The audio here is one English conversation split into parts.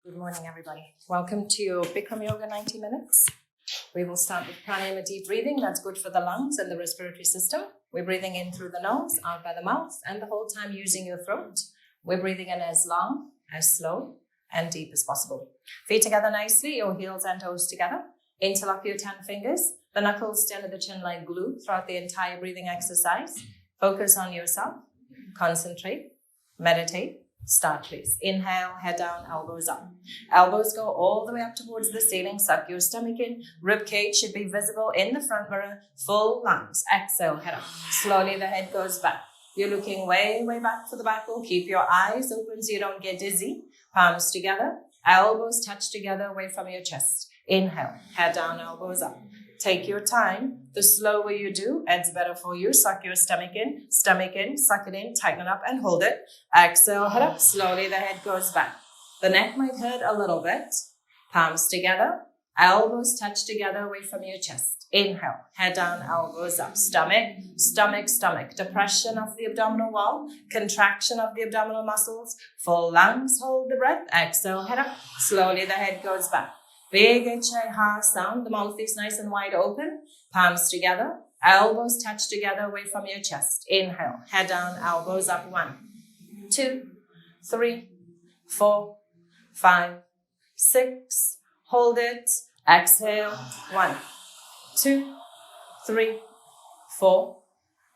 Good morning, everybody. Welcome to your Bikram Yoga 90 minutes. We will start with pranayama, deep breathing. That's good for the lungs and the respiratory system. We're breathing in through the nose, out by the mouth, and the whole time using your throat. We're breathing in as long, as slow, and deep as possible. Feet together nicely, your heels and toes together. Interlock your 10 fingers. The knuckles stand at the chin like glue throughout the entire breathing exercise. Focus on yourself. Concentrate. Meditate. Start, please. Inhale, head down, elbows up. Elbows go all the way up towards the ceiling. Suck your stomach in. Rib cage should be visible in the front mirror. Full lungs. Exhale, head up. Slowly the head goes back. You're looking way, way back for the back wall. Keep your eyes open so you don't get dizzy. Palms together. Elbows touch together away from your chest. Inhale, head down, elbows up. Take your time. The slower you do, it's better for you. Suck your stomach in, suck it in, tighten it up and hold it. Exhale, head up. Slowly the head goes back. The neck might hurt a little bit. Palms together, elbows touch together away from your chest. Inhale, head down, elbows up. Stomach. Depression of the abdominal wall, contraction of the abdominal muscles. Full lungs, hold the breath. Exhale, head up. Slowly the head goes back. Big H-I-ha sound. The mouth is nice and wide open. Palms together. Elbows touch together away from your chest. Inhale. Head down. Elbows up. 1, 2, 3, 4, 5, 6. Hold it. Exhale. 1, 2, 3, 4,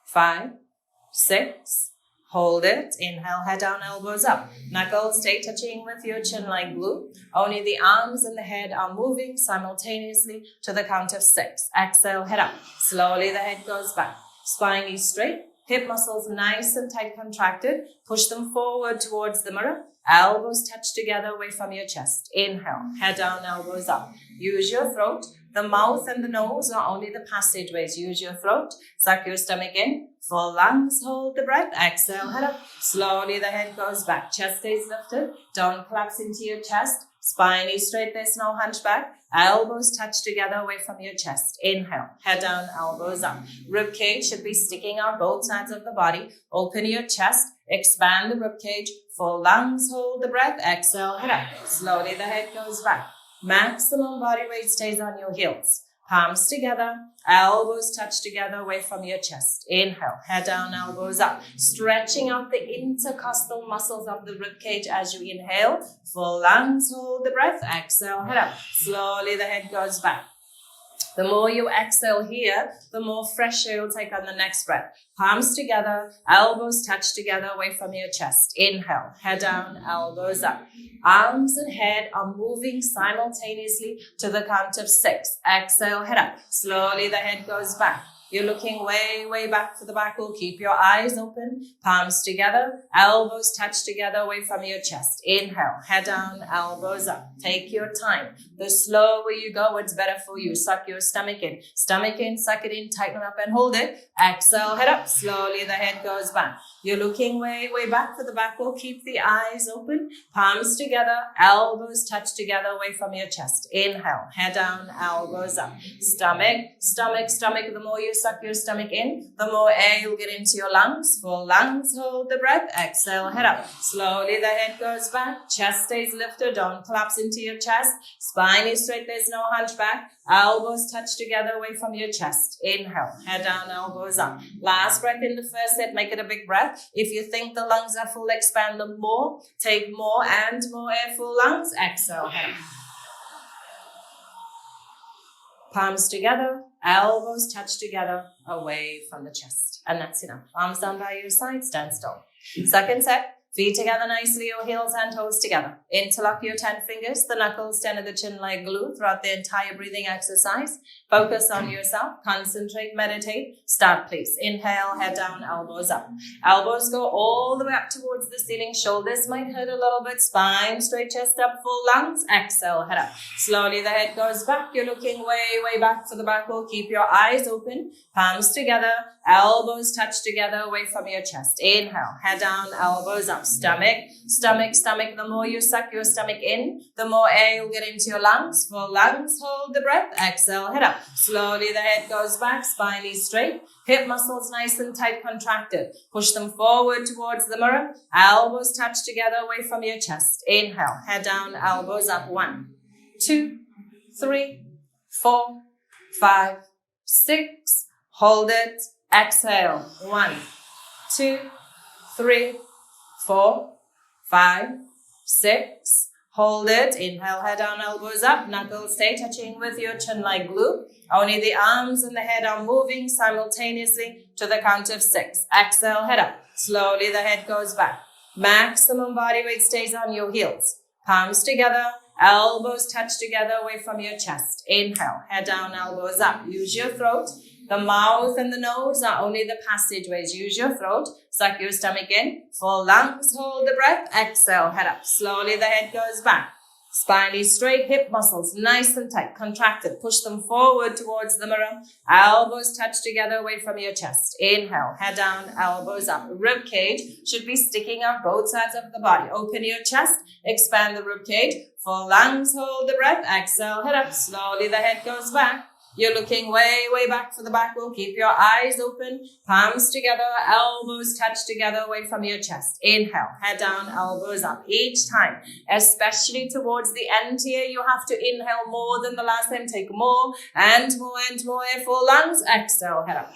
5, 6. Hold it. Inhale, head down, elbows up. Knuckles stay touching with your chin like glue. Only the arms and the head are moving simultaneously to the count of 6. Exhale, head up. Slowly the head goes back. Spine is straight. Hip muscles nice and tight contracted. Push them forward towards the mirror. Elbows touch together away from your chest. Inhale, head down, elbows up. Use your throat. The mouth and the nose are only the passageways. Use your throat. Suck your stomach in. Full lungs, hold the breath. Exhale, head up. Slowly the head goes back. Chest stays lifted. Don't collapse into your chest. Spine is straight. There's no hunchback. Elbows touch together away from your chest. Inhale, head down, elbows up. Rib cage should be sticking out both sides of the body. Open your chest. Expand the rib cage. Full lungs, hold the breath. Exhale, head up. Slowly the head goes back. Maximum body weight stays on your heels. Palms together, elbows touch together away from your chest. Inhale, head down, elbows up. Stretching out the intercostal muscles of the rib cage as you inhale. Full lungs, hold the breath. Exhale, head up. Slowly the head goes back. The more you exhale here, the more fresh air you'll take on the next breath. Palms together, elbows touch together away from your chest. Inhale, head down, elbows up. Arms and head are moving simultaneously to the count of 6. Exhale, head up. Slowly the head goes back. You're looking way, way back for the back wall. Keep your eyes open. Palms together. Elbows touch together away from your chest. Inhale. Head down. Elbows up. Take your time. The slower you go, it's better for you. Suck your stomach in. Stomach in. Suck it in. Tighten up and hold it. Exhale. Head up. Slowly the head goes back. You're looking way, way back for the back wall. Keep the eyes open. Palms together. Elbows touch together away from your chest. Inhale. Head down. Elbows up. Stomach. The more you suck your stomach in, the more air you'll get into your lungs. Full lungs, hold the breath. Exhale, head up. Slowly the head goes back. Chest stays lifted. Don't collapse into your chest. Spine is straight. There's no hunchback. Elbows touch together away from your chest. Inhale, head down, elbows up. Last breath in the first set. Make it a big breath. If you think the lungs are full, expand them more. Take more and more air. Full lungs. Exhale, head up. Palms together, elbows touch together away from the chest. And that's enough. Arms down by your side, stand still. Second set, feet together nicely, your heels and toes together. Interlock your 10 fingers. The knuckles stand at the chin like glue throughout the entire breathing exercise. Focus on yourself. Concentrate, meditate. Start, please. Inhale, head down, elbows up. Elbows go all the way up towards the ceiling. Shoulders might hurt a little bit. Spine straight, chest up, full lungs. Exhale, head up. Slowly the head goes back. You're looking way, way back for the back wall. Keep your eyes open. Palms together. Elbows touch together away from your chest. Inhale, head down, elbows up. up. Stomach, stomach, stomach. The more you suck your stomach in, the more air you'll get into your lungs. Full lungs, hold the breath. Exhale, head up. Slowly the head goes back, spine is straight. Hip muscles nice and tight, contracted. Push them forward towards the mirror. Elbows touch together away from your chest. Inhale, head down, elbows up. 1, 2, 3, 4, 5, 6. Hold it. Exhale. 1, 2, 3, 4, 5, 6. Hold it. Inhale, head down, elbows up. Knuckles stay touching with your chin like glue. Only the arms and the head are moving simultaneously to the count of 6. Exhale, head up. Slowly the head goes back. Maximum body weight stays on your heels. Palms together, elbows touch together away from your chest. Inhale, head down, elbows up. Use your throat. The mouth and the nose are only the passageways. Use your throat. Suck your stomach in. Full lungs, hold the breath. Exhale, head up. Slowly the head goes back. Spine is straight, hip muscles nice and tight, contracted. Push them forward towards the mirror. Elbows touch together away from your chest. Inhale, head down, elbows up. Rib cage should be sticking out both sides of the body. Open your chest, expand the rib cage. Full lungs, hold the breath. Exhale, head up. Slowly the head goes back. You're looking way, way back for the back wall. Keep your eyes open, palms together, elbows touch together away from your chest. Inhale, head down, elbows up. Each time, especially towards the end here, you have to inhale more than the last time. Take more and more and more air. Full lungs. Exhale, head up.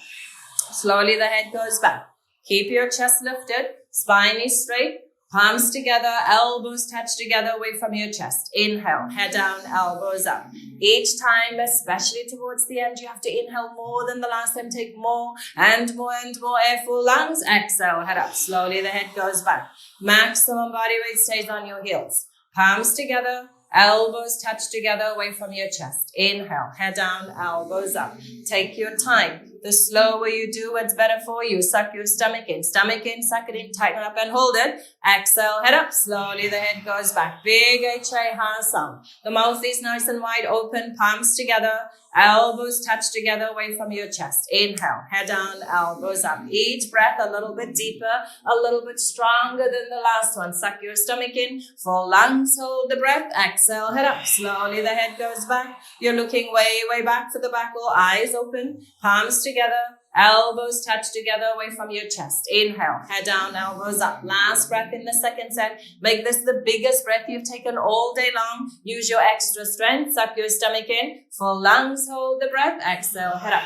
Slowly the head goes back. Keep your chest lifted, spine is straight. Palms together, elbows touch together away from your chest. Inhale, head down, elbows up. Each time, especially towards the end, you have to inhale more than the last time. Take more and more and more air. Full lungs. Exhale, head up. Slowly the head goes back. Maximum body weight stays on your heels. Palms together, elbows touch together away from your chest. Inhale, head down, elbows up. Take your time. The slower you do, what's better for you. Suck your stomach in, suck it in, tighten up and hold it. Exhale, head up. Slowly the head goes back. Big Ha sound. The mouth is nice and wide open, palms together, elbows touch together away from your chest. Inhale, head down, elbows up. Each breath a little bit deeper, a little bit stronger than the last one. Suck your stomach in, full lungs, hold the breath. Exhale, head up. Slowly the head goes back. You're looking way, way back for the back wall. Eyes open, palms together, elbows touch together away from your chest. Inhale, head down, elbows up. Last breath in the second set. Make this the biggest breath you've taken all day long. Use your extra strength. Suck your stomach in, full lungs, hold the breath. Exhale, head up.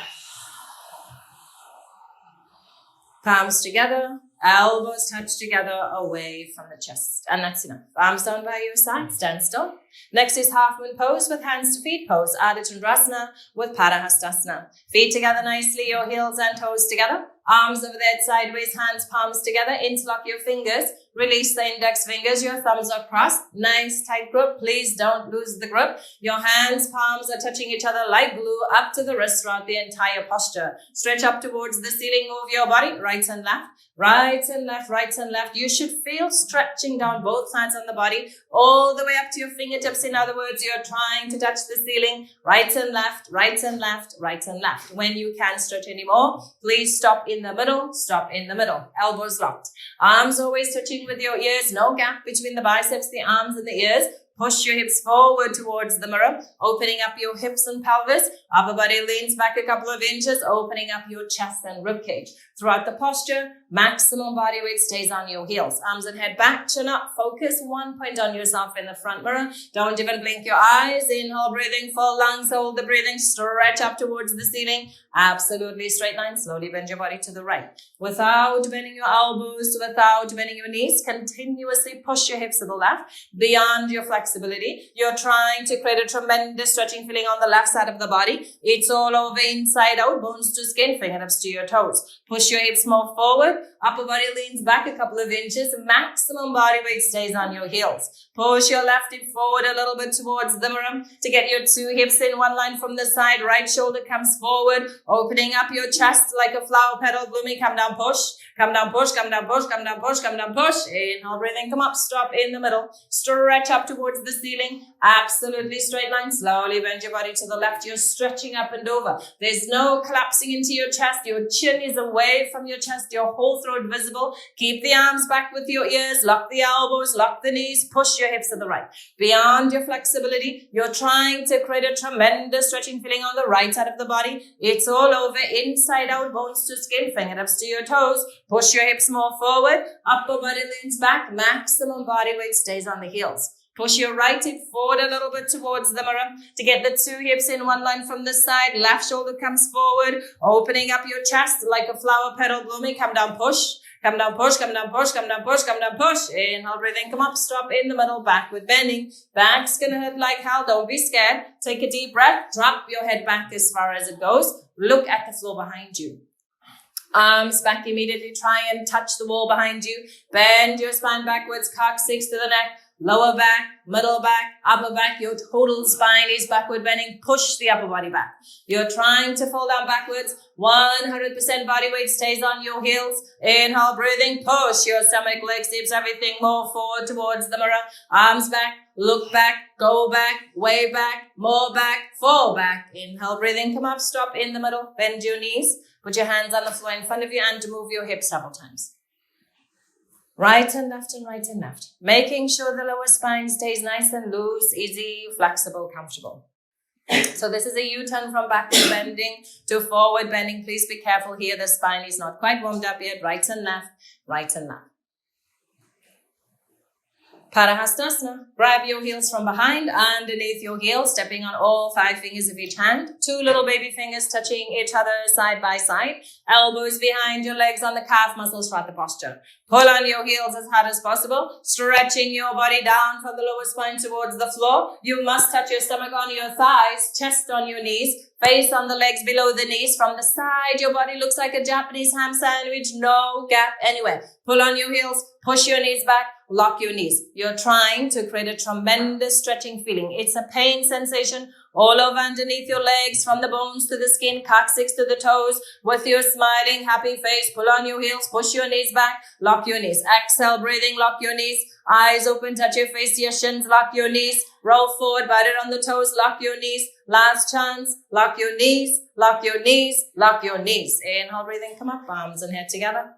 Palms together, elbows touch together away from the chest. And that's enough. Arms down by your side, stand still. Next is half moon pose with hands to feet pose. Ardha Chandrasana with Parahastasana. Feet together nicely, your heels and toes together. Arms over there sideways, hands palms together. Interlock your fingers. Release the index fingers. Your thumbs are crossed. Nice tight grip. Please don't lose the grip. Your hands, palms are touching each other like glue up to the wrist throughout the entire posture. Stretch up towards the ceiling. Move your body right and left. Right and left, right and left. You should feel stretching down both sides on the body, all the way up to your fingertips. In other words, you're trying to touch the ceiling. Right and left, right and left, right and left. When you can't stretch anymore, please stop in the middle. Stop in the middle. Elbows locked. Arms always touching with your ears. No gap between the biceps, the arms, and the ears. Push your hips forward towards the mirror, opening up your hips and pelvis. Upper body leans back a couple of inches, opening up your chest and rib cage. Throughout the posture, maximum body weight stays on your heels. Arms and head back, chin up. Focus one point on yourself in the front mirror. Don't even blink your eyes. Inhale, breathing, full lungs, hold the breathing. Stretch up towards the ceiling. Absolutely straight line. Slowly bend your body to the right. Without bending your elbows, without bending your knees, continuously push your hips to the left beyond your flexibility. You're trying to create a tremendous stretching feeling on the left side of the body. It's all over inside out, bones to skin, fingertips to your toes. Push your hips more forward. Upper body leans back a couple of inches. Maximum body weight stays on your heels. Push your left hip forward a little bit towards the mirror to get your two hips in one line from the side. Right shoulder comes forward, opening up your chest like a flower petal blooming. Come down, push. Come down, push, come down, push, come down, push, come down, push. Inhale, breathing, come up, stop in the middle. Stretch up towards towards the ceiling. Absolutely straight line. Slowly bend your body to the left. You're stretching up and over. There's no collapsing into your chest. Your chin is away from your chest. Your whole throat visible. Keep the arms back with your ears. Lock the elbows. Lock the knees. Push your hips to the right. Beyond your flexibility, you're trying to create a tremendous stretching feeling on the right side of the body. It's all over. Inside out. Bones to skin. Fingertips to your toes. Push your hips more forward. Upper body leans back. Maximum body weight stays on the heels. Push your right hip forward a little bit towards the mirror to get the two hips in one line from the side. Left shoulder comes forward, opening up your chest like a flower petal blooming. Come down, push. Come down, push, come down, push, come down, push, come down, push. Inhale, breathing, come up, stop in the middle, backward bending. Back's gonna hurt like hell, don't be scared. Take a deep breath, drop your head back as far as it goes. Look at the floor behind you. Arms back immediately, try and touch the wall behind you. Bend your spine backwards, coccyx to the neck. Lower back, middle back, upper back. Your total spine is backward bending. Push the upper body back. You're trying to fall down backwards. 100% body weight stays on your heels. Inhale, breathing. Push your stomach, legs, hips, everything more forward towards the mirror. Arms back, look back, go back, way back, more back, fall back. Inhale, breathing. Come up, stop in the middle. Bend your knees. Put your hands on the floor in front of you and move your hips several times. Right and left and right and left. Making sure the lower spine stays nice and loose, easy, flexible, comfortable. So this is a U-turn from backward bending to forward bending. Please be careful here. The spine is not quite warmed up yet. Right and left, right and left. Parahastasana. Grab your heels from behind, underneath your heels, stepping on all 5 fingers of each hand. 2 little baby fingers touching each other side by side. Elbows behind your legs on the calf muscles throughout the posture. Pull on your heels as hard as possible, stretching your body down from the lower spine towards the floor. You must touch your stomach on your thighs, chest on your knees, face on the legs below the knees. From the side, your body looks like a Japanese ham sandwich. No gap anywhere. Pull on your heels, push your knees back, lock your knees. You're trying to create a tremendous stretching feeling. It's a pain sensation all over underneath your legs, from the bones to the skin, coccyx to the toes. With your smiling, happy face, pull on your heels, push your knees back, lock your knees. Exhale, breathing, lock your knees. Eyes open, touch your face to your shins, lock your knees. Roll forward, bite it on the toes, lock your knees. Last chance, lock your knees, lock your knees, lock your knees. Inhale, breathing, come up, arms and head together.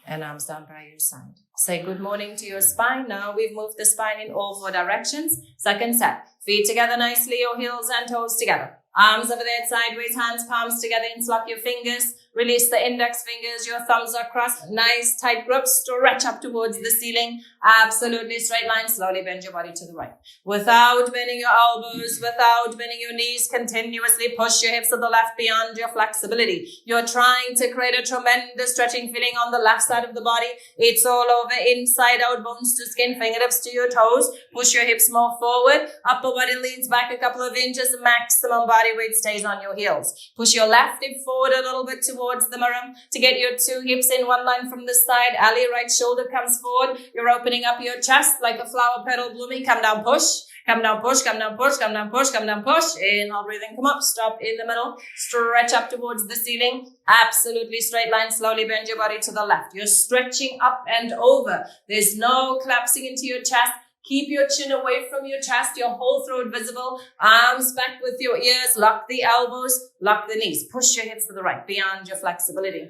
And arms down by your side. Say good morning to your spine. Now we've moved the spine in all 4 directions. Second set. Feet together nicely, your heels and toes together. Arms over there sideways, hands, palms together, interlock your fingers. Release the index fingers, your thumbs are crossed. Nice tight grip, stretch up towards the ceiling. Absolutely straight line. Slowly bend your body to the right. Without bending your elbows, without bending your knees, continuously push your hips to the left beyond your flexibility. You're trying to create a tremendous stretching feeling on the left side of the body. It's all over, inside out, bones to skin, fingertips to your toes. Push your hips more forward. Upper body leans back a couple of inches. Maximum body weight stays on your heels. Push your left hip forward a little bit towards the mirror to get your 2 hips in one line from the side. Ali, right shoulder comes forward. You're opening up your chest like a flower petal blooming. Come down, push. Come down, push, come down, push, come down, push, come down, push. Inhale, breathing, come up, stop in the middle. Stretch up towards the ceiling. Absolutely straight line. Slowly bend your body to the left. You're stretching up and over. There's no collapsing into your chest. Keep your chin away from your chest, your whole throat visible. Arms back with your ears. Lock the elbows, lock the knees. Push your hips to the right, beyond your flexibility.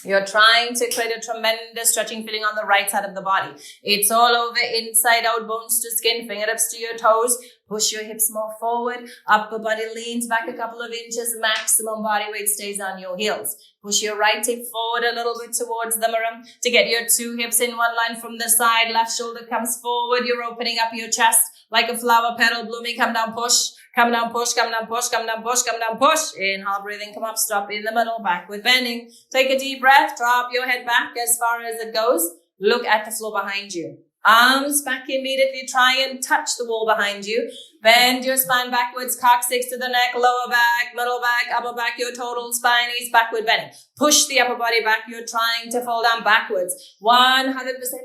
You're trying to create a tremendous stretching feeling on the right side of the body. It's all over, inside out, bones to skin, fingertips to your toes. Push your hips more forward. Upper body leans back a couple of inches. Maximum body weight stays on your heels. Push your right hip forward a little bit towards the mirror to get your 2 hips in one line from the side. Left shoulder comes forward. You're opening up your chest like a flower petal blooming. Come down, push. Come down, push, come down, push, come down, push, come down, push. Inhale, breathing, come up, stop in the middle, backward bending. Take a deep breath, drop your head back as far as it goes. Look at the floor behind you. Arms back immediately, try and touch the wall behind you. Bend your spine backwards, coccyx to the neck, lower back, middle back, upper back. Your total spine is backward bending. Push the upper body back. You're trying to fall down backwards. 100%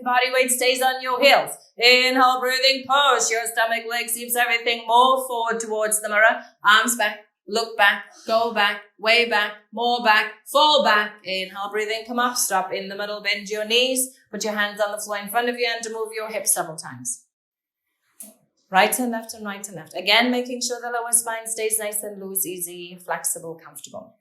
body weight stays on your heels. Inhale, breathing, push your stomach, legs, hips, everything more forward towards the mirror. Arms back, look back, go back, way back, more back, fall back. Inhale, breathe in, come up, stop in the middle, bend your knees, put your hands on the floor in front of you and move your hips several times. Right and left and right and left. Again, making sure the lower spine stays nice and loose, easy, flexible, comfortable.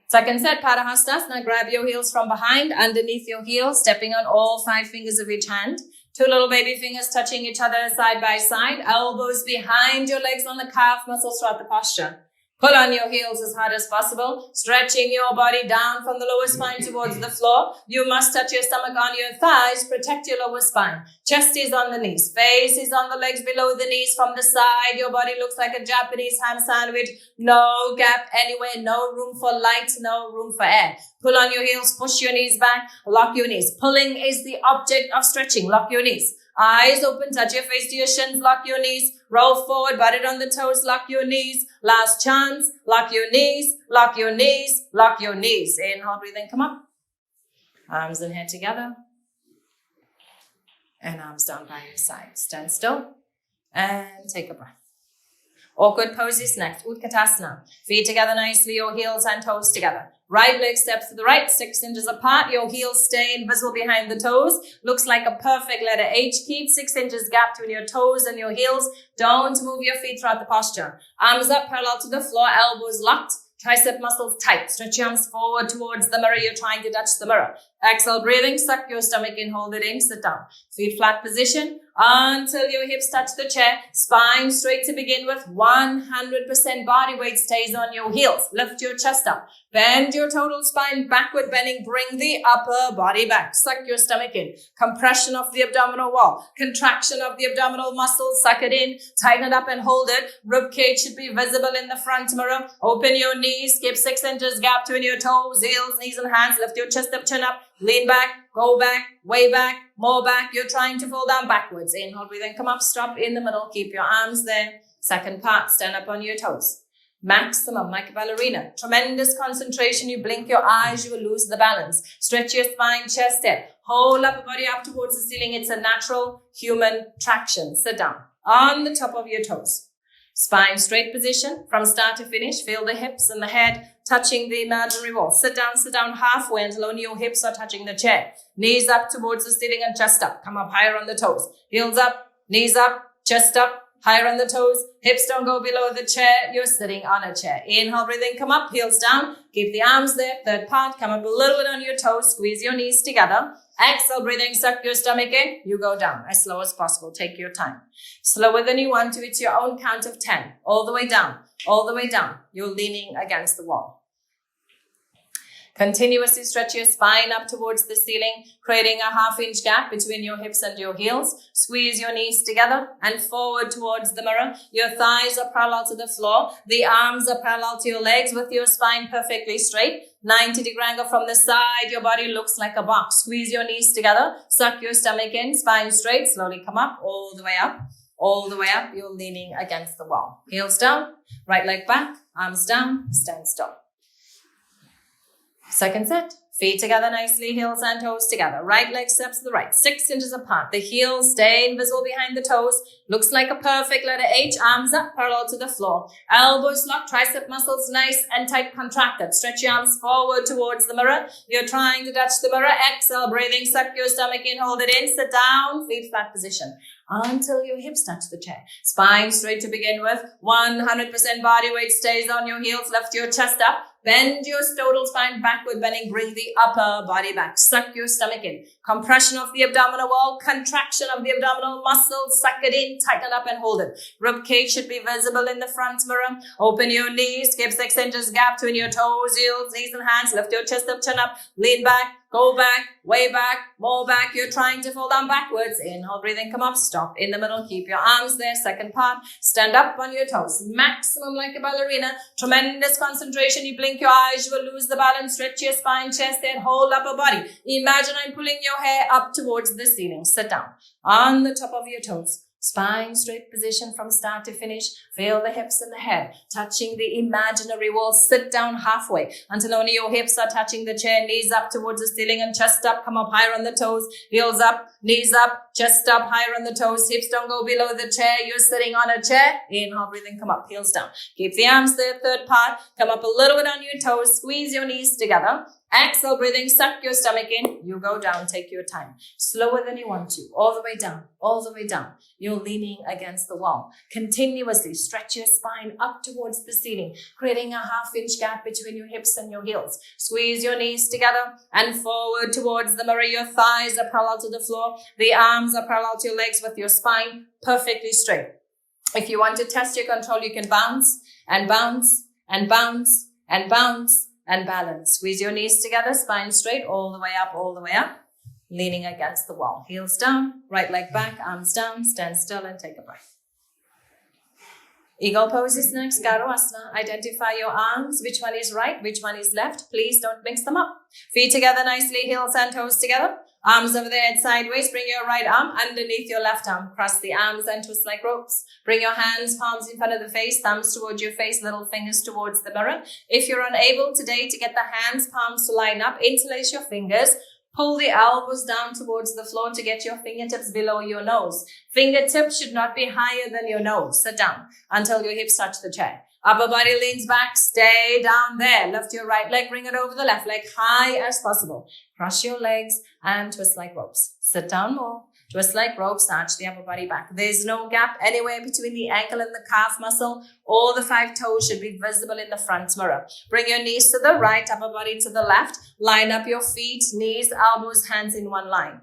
Second set, Padahastasana. Grab your heels from behind, underneath your heels, stepping on all 5 fingers of each hand. 2 little baby fingers touching each other side by side. Elbows behind your legs on the calf muscles throughout the posture. Pull on your heels as hard as possible, stretching your body down from the lower spine towards the floor. You must touch your stomach on your thighs, protect your lower spine. Chest is on the knees, face is on the legs below the knees. From the side, your body looks like a Japanese ham sandwich. No gap anywhere, no room for light, no room for air. Pull on your heels, push your knees back, lock your knees. Pulling is the object of stretching. Lock your knees. Eyes open, touch your face to your shins, lock your knees, roll forward, butt it on the toes, lock your knees. Last chance, lock your knees, lock your knees, lock your knees. Inhale, breathe in, come up. Arms and head together. And arms down by your side. Stand still and take a breath. Awkward poses next. Utkatasana. Feet together nicely, your heels and toes together. Right leg steps to the right, 6 inches apart. Your heels stay invisible behind the toes. Looks like a perfect letter H. Keep 6 inches gap between your toes and your heels. Don't move your feet throughout the posture. Arms up parallel to the floor, elbows locked. Tricep muscles tight. Stretch your arms forward towards the mirror. You're trying to touch the mirror. Exhale, breathing. Suck your stomach in. Hold it in. Sit down. Feet flat position until your hips touch the chair. Spine straight to begin with. 100% body weight stays on your heels. Lift your chest up. Bend your total spine backward bending. Bring the upper body back. Suck your stomach in. Compression of the abdominal wall. Contraction of the abdominal muscles. Suck it in. Tighten it up and hold it. Rib cage should be visible in the front mirror. Open your knees. Keep 6 inches gap between your toes, heels, knees and hands. Lift your chest up, chin up. Lean back, go back, way back, more back. You're trying to fall down backwards. Inhale, breathe in, come up, stop in the middle. Keep your arms there. Second part, stand up on your toes. Maximum, like a ballerina. Tremendous concentration. You blink your eyes, you will lose the balance. Stretch your spine, chest there. Hold upper body up towards the ceiling. It's a natural human traction. Sit down on the top of your toes. Spine straight position from start to finish. Feel the hips and the head touching the imaginary wall. Sit down halfway until only your hips are touching the chair. Knees up towards the ceiling and chest up. Come up higher on the toes. Heels up, knees up, chest up, higher on the toes. Hips don't go below the chair. You're sitting on a chair. Inhale, breathe in, come up, heels down. Keep the arms there. Third part, come up a little bit on your toes. Squeeze your knees together. Exhale, breathing, suck your stomach in. You go down as slow as possible. Take your time. Slower than you want to. It's your own count of 10. All the way down. All the way down. You're leaning against the wall. Continuously stretch your spine up towards the ceiling, creating a 1/2 inch gap between your hips and your heels. Squeeze your knees together and forward towards the mirror. Your thighs are parallel to the floor. The arms are parallel to your legs with your spine perfectly straight. 90-degree angle from the side. Your body looks like a box. Squeeze your knees together. Suck your stomach in. Spine straight. Slowly come up. All the way up. All the way up. You're leaning against the wall. Heels down. Right leg back. Arms down. Stand still. Second set. Feet together nicely, heels and toes together. Right leg steps to the right, 6 inches apart. The heels stay invisible behind the toes. Looks like a perfect letter H. Arms up, parallel to the floor. Elbows locked, tricep muscles nice and tight contracted. Stretch your arms forward towards the mirror. You're trying to touch the mirror. Exhale, breathing, suck your stomach in, hold it in. Sit down, feet flat position until your hips touch the chair. Spine straight to begin with. 100% body weight stays on your heels. Lift your chest up. Bend your total spine backward bending. Bring the upper body back. Suck your stomach in. Compression of the abdominal wall. Contraction of the abdominal muscles. Suck it in. Tighten up and hold it. Rib cage should be visible in the front mirror. Open your knees. Keep 6 inches gap between your toes, heels, knees and hands. Lift your chest up, chin up. Lean back. Go back, way back, more back. You're trying to fall down backwards. Inhale, breathing, come up, stop in the middle. Keep your arms there. Second part, stand up on your toes. Maximum like a ballerina. Tremendous concentration. You blink your eyes, you will lose the balance. Stretch your spine, chest, and hold upper body. Imagine I'm pulling your hair up towards the ceiling. Sit down on the top of your toes. Spine straight position from start to finish. Feel the hips and the head touching the imaginary wall. Sit down halfway until only your hips are touching the chair. Knees up towards the ceiling and chest up. Come up higher on the toes. Heels up, knees up, chest up, higher on the toes. Hips don't go below the chair. You're sitting on a chair. Inhale, breathing, come up, heels down. Keep the arms there, third part. Come up a little bit on your toes. Squeeze your knees together. Exhale, breathing, suck your stomach in. You go down, take your time. Slower than you want to. All the way down, all the way down. You're leaning against the wall. Continuously stretch your spine up towards the ceiling, creating a 1/2 inch gap between your hips and your heels. Squeeze your knees together and forward towards the mirror. Your thighs are parallel to the floor. The arms are parallel to your legs with your spine perfectly straight. If you want to test your control, you can bounce and bounce and bounce and bounce and balance. Squeeze your knees together, spine straight, all the way up, all the way up. Leaning against the wall. Heels down, right leg back, arms down, stand still and take a breath. Eagle pose is next, Garvasana. Identify your arms, which one is right, which one is left. Please don't mix them up. Feet together nicely, heels and toes together. Arms over the head sideways. Bring your right arm underneath your left arm. Cross the arms and twist like ropes. Bring your hands, palms in front of the face, thumbs towards your face, little fingers towards the mirror. If you're unable today to get the hands, palms to line up, interlace your fingers. Pull the elbows down towards the floor to get your fingertips below your nose. Fingertips should not be higher than your nose. Sit down until your hips touch the chair. Upper body leans back. Stay down there. Lift your right leg. Bring it over the left leg high as possible. Cross your legs and twist like ropes. Sit down more. Twist like ropes, arch the upper body back. There's no gap anywhere between the ankle and the calf muscle. All the 5 toes should be visible in the front mirror. Bring your knees to the right, upper body to the left. Line up your feet, knees, elbows, hands in one line.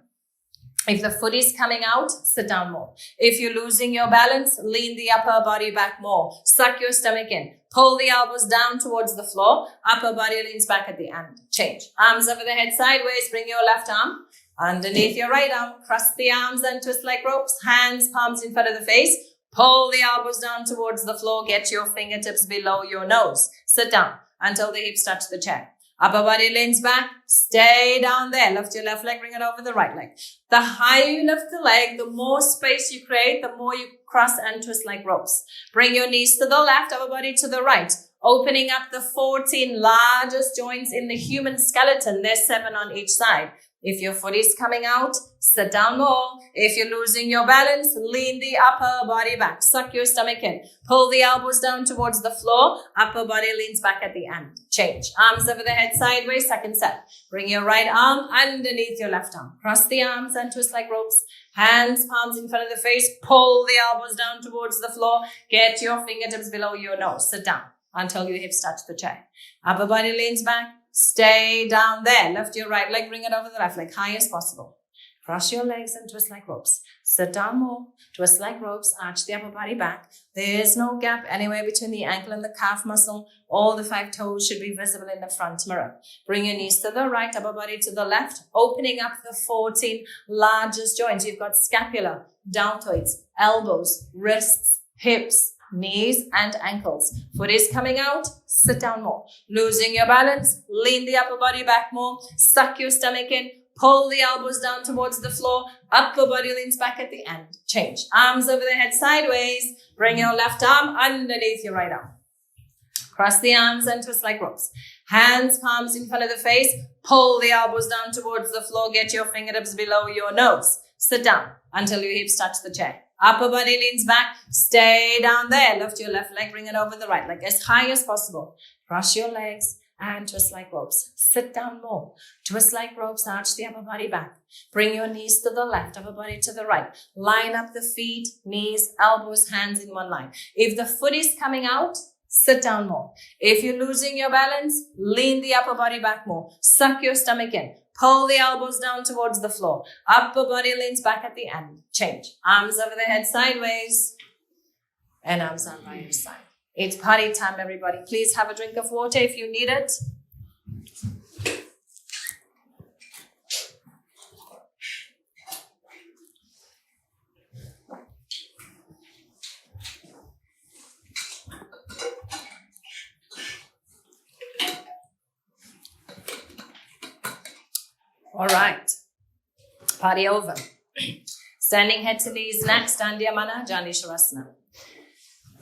If the foot is coming out, sit down more. If you're losing your balance, lean the upper body back more. Suck your stomach in. Pull the elbows down towards the floor. Upper body leans back at the end. Change. Arms over the head sideways. Bring your left arm underneath your right arm. Cross the arms and twist like ropes. Hands, palms in front of the face. Pull the elbows down towards the floor. Get your fingertips below your nose. Sit down until the hips touch the chair. Upper body leans back. Stay down there. Lift your left leg. Bring it over the right leg. The higher you lift the leg, the more space you create, the more you cross and twist like ropes. Bring your knees to the left, upper body to the right. Opening up the 14 largest joints in the human skeleton. There's 7 on each side. If your foot is coming out, sit down more. If you're losing your balance, lean the upper body back. Suck your stomach in. Pull the elbows down towards the floor. Upper body leans back at the end. Change. Arms over the head sideways. Second set. Bring your right arm underneath your left arm. Cross the arms and twist like ropes. Hands, palms in front of the face. Pull the elbows down towards the floor. Get your fingertips below your nose. Sit down until your hips touch the chair. Upper body leans back. Stay down there. Lift your right leg, bring it over the left leg, high as possible. Cross your legs and twist like ropes. Sit down more. Twist like ropes. Arch the upper body back. There is no gap anywhere between the ankle and the calf muscle. All the 5 toes should be visible in the front mirror. Bring your knees to the right, upper body to the left, opening up the 14 largest joints. You've got scapula, deltoids, elbows, wrists, hips, knees and ankles. Foot is coming out, sit down more. Losing your balance, lean the upper body back more. Suck your stomach in. Pull the elbows down towards the floor. Upper body leans back at the end. Change. Arms over the head sideways. Bring your left arm underneath your right arm. Cross the arms and twist like ropes. Hands, palms in front of the face. Pull the elbows down towards the floor. Get your fingertips below your nose. Sit down until your hips touch the chair. Upper body leans back. Stay down there. Lift your left leg. Bring it over the right leg as high as possible. Cross your legs and twist like ropes. Sit down more. Twist like ropes. Arch the upper body back. Bring your knees to the left, upper body to the right. Line up the feet, knees, elbows, hands in one line. If the foot is coming out, sit down more. If you're losing your balance, lean the upper body back more. Suck your stomach in. Pull the elbows down towards the floor. Upper body leans back at the end. Change. Arms over the head sideways. And arms on by your side. It's party time, everybody. Please have a drink of water if you need it. All right. Party over. Standing head to knees next, Dandiyamana, Janisharasana.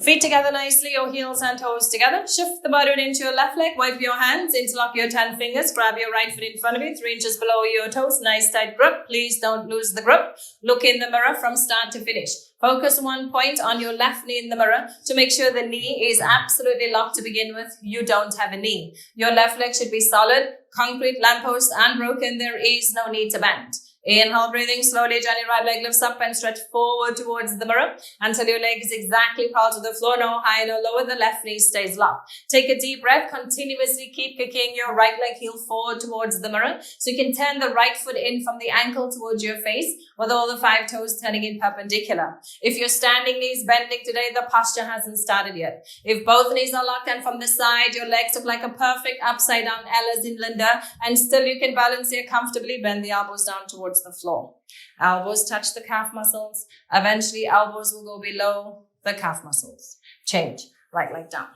Feet together nicely, your heels and toes together. Shift the body into your left leg. Wipe your hands, interlock your 10 fingers. Grab your right foot in front of you, 3 inches below your toes. Nice tight grip. Please don't lose the grip. Look in the mirror from start to finish. Focus one point on your left knee in the mirror to make sure the knee is absolutely locked to begin with. You don't have a knee. Your left leg should be solid, concrete, lamppost, unbroken. There is no need to bend. Inhale, breathing slowly, turn your right leg lifts up and stretch forward towards the mirror until your leg is exactly parallel to the floor. No higher, no lower. The left knee stays locked. Take a deep breath. Continuously keep kicking your right leg heel forward towards the mirror. So you can turn the right foot in from the ankle towards your face with all the 5 toes turning in perpendicular. If your standing knee is bending today, the posture hasn't started yet. If both knees are locked and from the side, your legs look like a perfect upside down L as in Linda, and still you can balance here comfortably. Bend the elbows down towards the floor. Elbows touch the calf muscles. Eventually, elbows will go below the calf muscles. Change. Right leg down.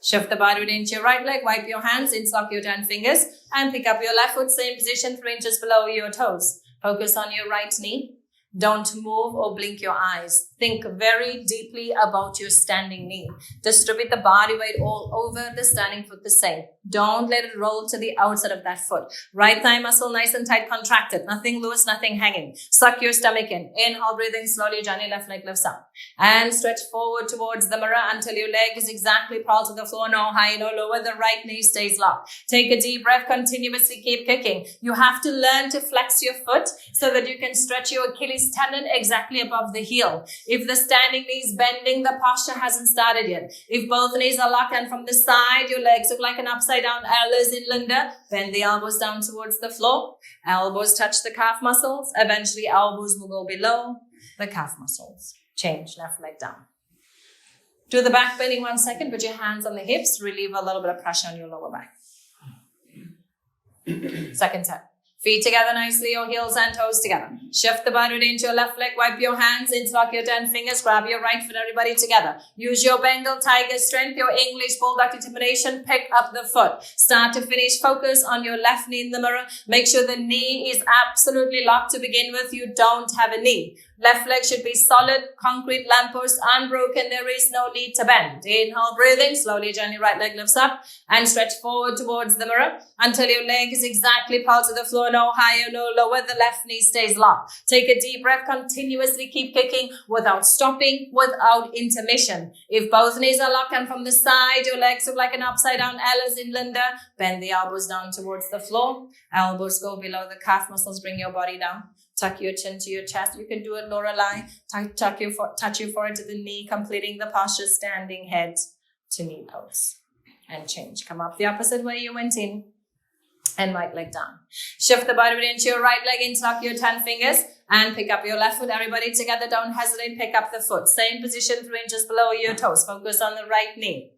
Shift the body into your right leg. Wipe your hands, interlock your 10 fingers, and pick up your left foot. Same position, 3 inches below your toes. Focus on your right knee. Don't move or blink your eyes. Think very deeply about your standing knee. Distribute the body weight all over the standing foot the same. Don't let it roll to the outside of that foot. Right thigh muscle nice and tight, contracted. Nothing loose, nothing hanging. Suck your stomach in. Inhale, breathing slowly. Johnny, left leg lifts up. And stretch forward towards the mirror until your leg is exactly parallel to the floor. No high, no lower. The right knee stays locked. Take a deep breath. Continuously keep kicking. You have to learn to flex your foot so that you can stretch your Achilles tendon exactly above the heel. If the standing knee is bending, the posture hasn't started yet. If both knees are locked and from the side, your legs look like an upside down L as in Linda, bend the elbows down towards the floor. Elbows touch the calf muscles. Eventually, elbows will go below the calf muscles. Change, left leg down. Do the back bending 1 second. Put your hands on the hips. Relieve a little bit of pressure on your lower back. Second set. Feet together nicely, your heels and toes together. Shift the body into your left leg. Wipe your hands, interlock your 10 fingers. Grab your right foot, everybody together. Use your Bengal tiger strength, your English bulldog determination. Pick up the foot. Start to finish. Focus on your left knee in the mirror. Make sure the knee is absolutely locked to begin with. You don't have a knee. Left leg should be solid, concrete, lamppost, unbroken. There is no need to bend. Inhale, breathing. Slowly, gently, right leg lifts up and stretch forward towards the mirror until your leg is exactly parallel to the floor. No higher, no lower. The left knee stays locked. Take a deep breath. Continuously keep kicking without stopping, without intermission. If both knees are locked and from the side, your legs look like an upside down L as in Linda, bend the elbows down towards the floor. Elbows go below the calf muscles. Bring your body down. Tuck your chin to your chest. You can do it Lorelei. Touch your forehead to the knee, completing the posture, standing head to knee pose. And change. Come up the opposite way you went in. And right leg down. Shift the body into your right leg. Interlock your 10 fingers. And pick up your left foot. Everybody together. Don't hesitate. Pick up the foot. Same position, 3 inches below your toes. Focus on the right knee.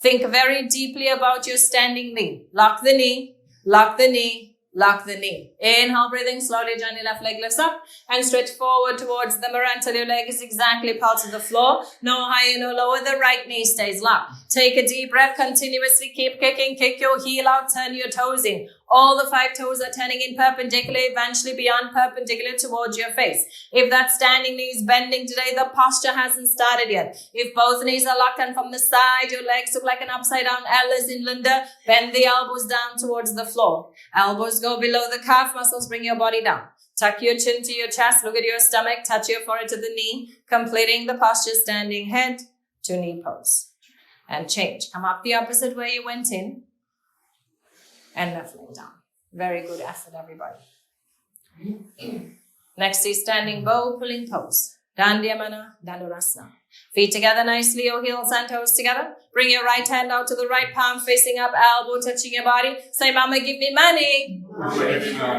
Think very deeply about your standing knee. Lock the knee. Lock the knee. Lock the knee. Inhale, breathing slowly, gently, left leg lifts up and stretch forward towards the mirror until your leg is exactly parallel to the floor. No higher, no lower. The right knee stays locked. Take a deep breath. Continuously keep kicking. Kick your heel out. Turn your toes in. All the 5 toes are turning in perpendicular, eventually beyond perpendicular towards your face. If that standing knee is bending today, the posture hasn't started yet. If both knees are locked and from the side, your legs look like an upside down L as in Linda, bend the elbows down towards the floor. Elbows go below the calf muscles. Bring your body down. Tuck your chin to your chest. Look at your stomach. Touch your forehead to the knee, completing the posture, standing head to knee pose. And change. Come up the opposite way you went in. And left leg down. Very good effort, everybody. Next is standing bow pulling pose. Dandiyamana, Dandurasana. Feet together nicely, your heels and toes together. Bring your right hand out to the right palm, facing up, elbow touching your body. Say, Mama, give me money.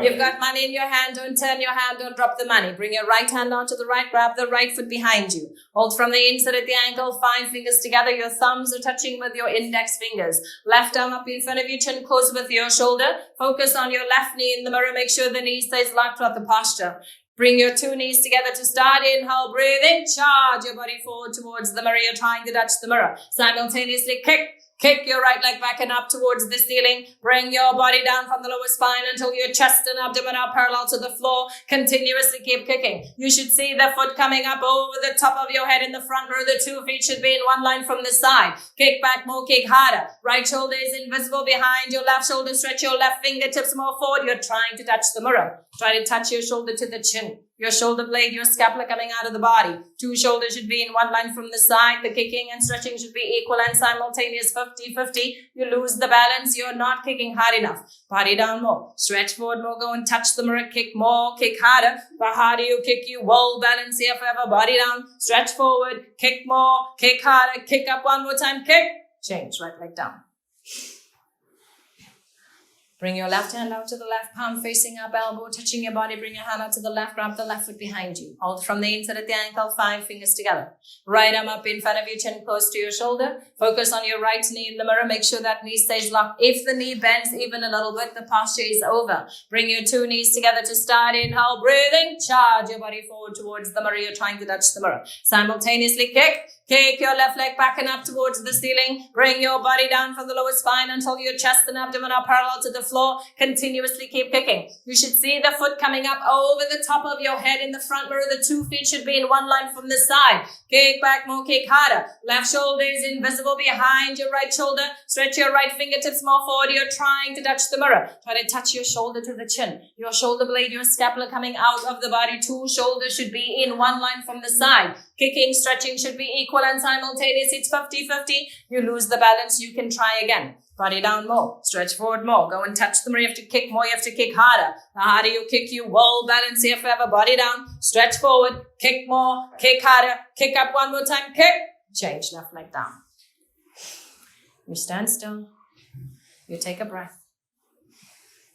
You've got money in your hand. Don't turn your hand. Don't drop the money. Bring your right hand out to the right. Grab the right foot behind you. Hold from the inside at the ankle. 5 fingers together. Your thumbs are touching with your index fingers. Left arm up in front of you. Chin close with your shoulder. Focus on your left knee in the mirror. Make sure the knee stays locked throughout the posture. Bring your 2 knees together to start. Inhale, breathe in. Charge your body forward towards the mirror. You're trying to touch the mirror. Simultaneously kick, Kick your right leg back and up towards the ceiling. Bring your body down from the lower spine until your chest and abdomen are parallel to the floor. Continuously keep kicking. You should see the foot coming up over the top of your head in the front row. The 2 feet should be in one line from the side. Kick back more, kick harder. Right shoulder is invisible behind your left shoulder. Stretch your left fingertips more forward. You're trying to touch the mirror. Try to touch your shoulder to the chin. Your shoulder blade, your scapula coming out of the body. 2 shoulders should be in one line from the side. The kicking and stretching should be equal and simultaneous, 50-50. You lose the balance. You're not kicking hard enough. Body down more. Stretch forward more. Go and touch the mirror. Kick more. Kick harder. The harder you kick, you will balance here forever. Body down. Stretch forward. Kick more. Kick harder. Kick up one more time. Kick. Change. Right leg down. Bring your left hand out to the left, palm facing up, elbow touching your body. Bring your hand out to the left, grab the left foot behind you. Hold from the inside at the ankle, 5 fingers together. Right arm up in front of you, chin close to your shoulder. Focus on your right knee in the mirror. Make sure that knee stays locked. If the knee bends even a little bit, the posture is over. Bring your 2 knees together to start. Inhale, breathing. Charge your body forward towards the mirror. You're trying to touch the mirror. Simultaneously kick. Kick your left leg back and up towards the ceiling. Bring your body down from the lower spine until your chest and abdomen are parallel to the floor. Continuously keep kicking. You should see the foot coming up over the top of your head in the front mirror. The 2 feet should be in one line from the side. Kick back more, kick harder. Left shoulder is invisible behind your right shoulder. Stretch your right fingertips more forward. You're trying to touch the mirror. Try to touch your shoulder to the chin. Your shoulder blade, your scapula coming out of the body. 2 shoulders should be in one line from the side. Kicking, stretching should be equal and simultaneous. It's 50-50. You lose the balance. You can try again. Body down more. Stretch forward more. Go and touch the mirror. You have to kick more. You have to kick harder. The harder you kick, you will balance here forever. Body down. Stretch forward. Kick more. Kick harder. Kick up one more time. Kick. Change. Left leg down. You stand still. You take a breath.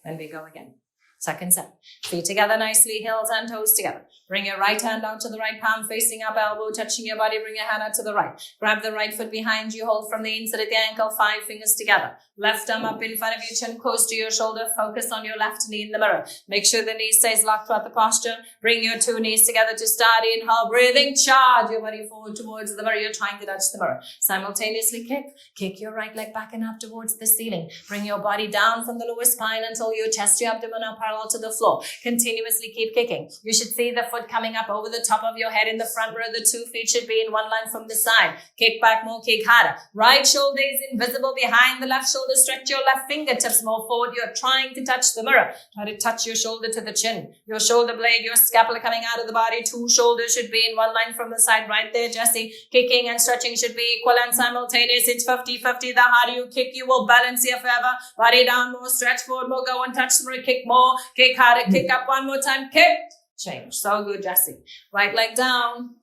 And we go again. Second set. Feet together nicely, heels and toes together. Bring your right hand out to the right, palm facing up, elbow touching your body. Bring your hand out to the right. Grab the right foot behind you. Hold from the inside at the ankle, 5 fingers together. Left arm up in front of you, chin close to your shoulder. Focus on your left knee in the mirror. Make sure the knee stays locked throughout the posture. Bring your 2 knees together to start. Inhale, breathing. Charge your body forward towards the mirror. You're trying to touch the mirror. Simultaneously kick. Kick your right leg back and up towards the ceiling. Bring your body down from the lower spine until your chest, your abdomen are parallel to the floor. Continuously keep kicking. You should see the foot coming up over the top of your head in the front row. The 2 feet should be in one line from the side. Kick back more, kick harder. Right shoulder is invisible behind the left shoulder. Stretch your left fingertips more forward. You're trying to touch the mirror. Try to touch your shoulder to the chin. Your shoulder blade, your scapula coming out of the body. 2 shoulders should be in one line from the side. Right there, Jesse. Kicking and stretching should be equal and simultaneous. It's 50-50. The harder you kick, you will balance here forever. Body down more, stretch forward more. Go and touch the mirror. Kick more, kick harder. Kick up one more time. Kick. Change. So good, Jesse. Right leg down.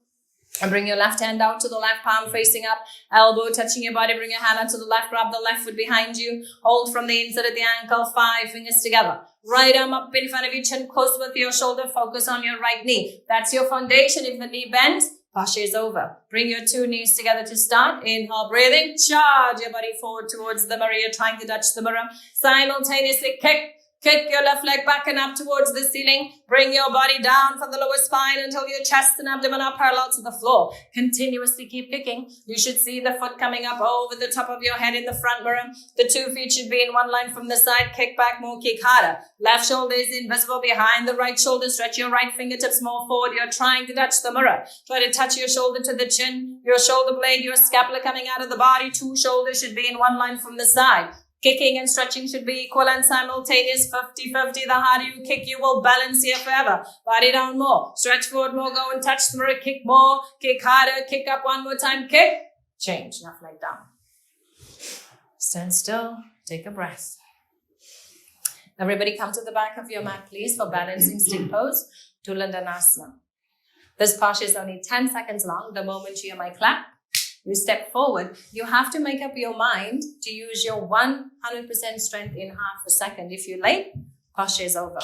And bring your left hand out to the left, palm facing up, elbow touching your body. Bring your hand out to the left, grab the left foot behind you. Hold from the inside of the ankle, 5 fingers together. Right arm up in front of you, chin close with your shoulder. Focus on your right knee. That's your foundation. If the knee bends, posture is over. Bring your 2 knees together to start. Inhale, breathing. Charge your body forward towards the mirror. You're trying to touch the mirror. Simultaneously kick. Kick your left leg back and up towards the ceiling. Bring your body down from the lower spine until your chest and abdomen are parallel to the floor. Continuously keep kicking. You should see the foot coming up over the top of your head in the front mirror. The 2 feet should be in one line from the side. Kick back more, kick harder. Left shoulder is invisible behind the right shoulder. Stretch your right fingertips more forward. You're trying to touch the mirror. Try to touch your shoulder to the chin. Your shoulder blade, your scapula coming out of the body. 2 shoulders should be in one line from the side. Kicking and stretching should be equal and simultaneous, 50-50. The harder you kick, you will balance here forever. Body down more. Stretch forward more. Go and touch the mirror. Kick more. Kick harder. Kick up one more time. Kick. Change. Left leg down. Stand still. Take a breath. Everybody come to the back of your mat, please, for balancing stick pose, Tulandanasana. This posture is only 10 seconds long. The moment you hear my clap, you step forward. You have to make up your mind to use your 100% strength in half a second. If you're late, posture is over.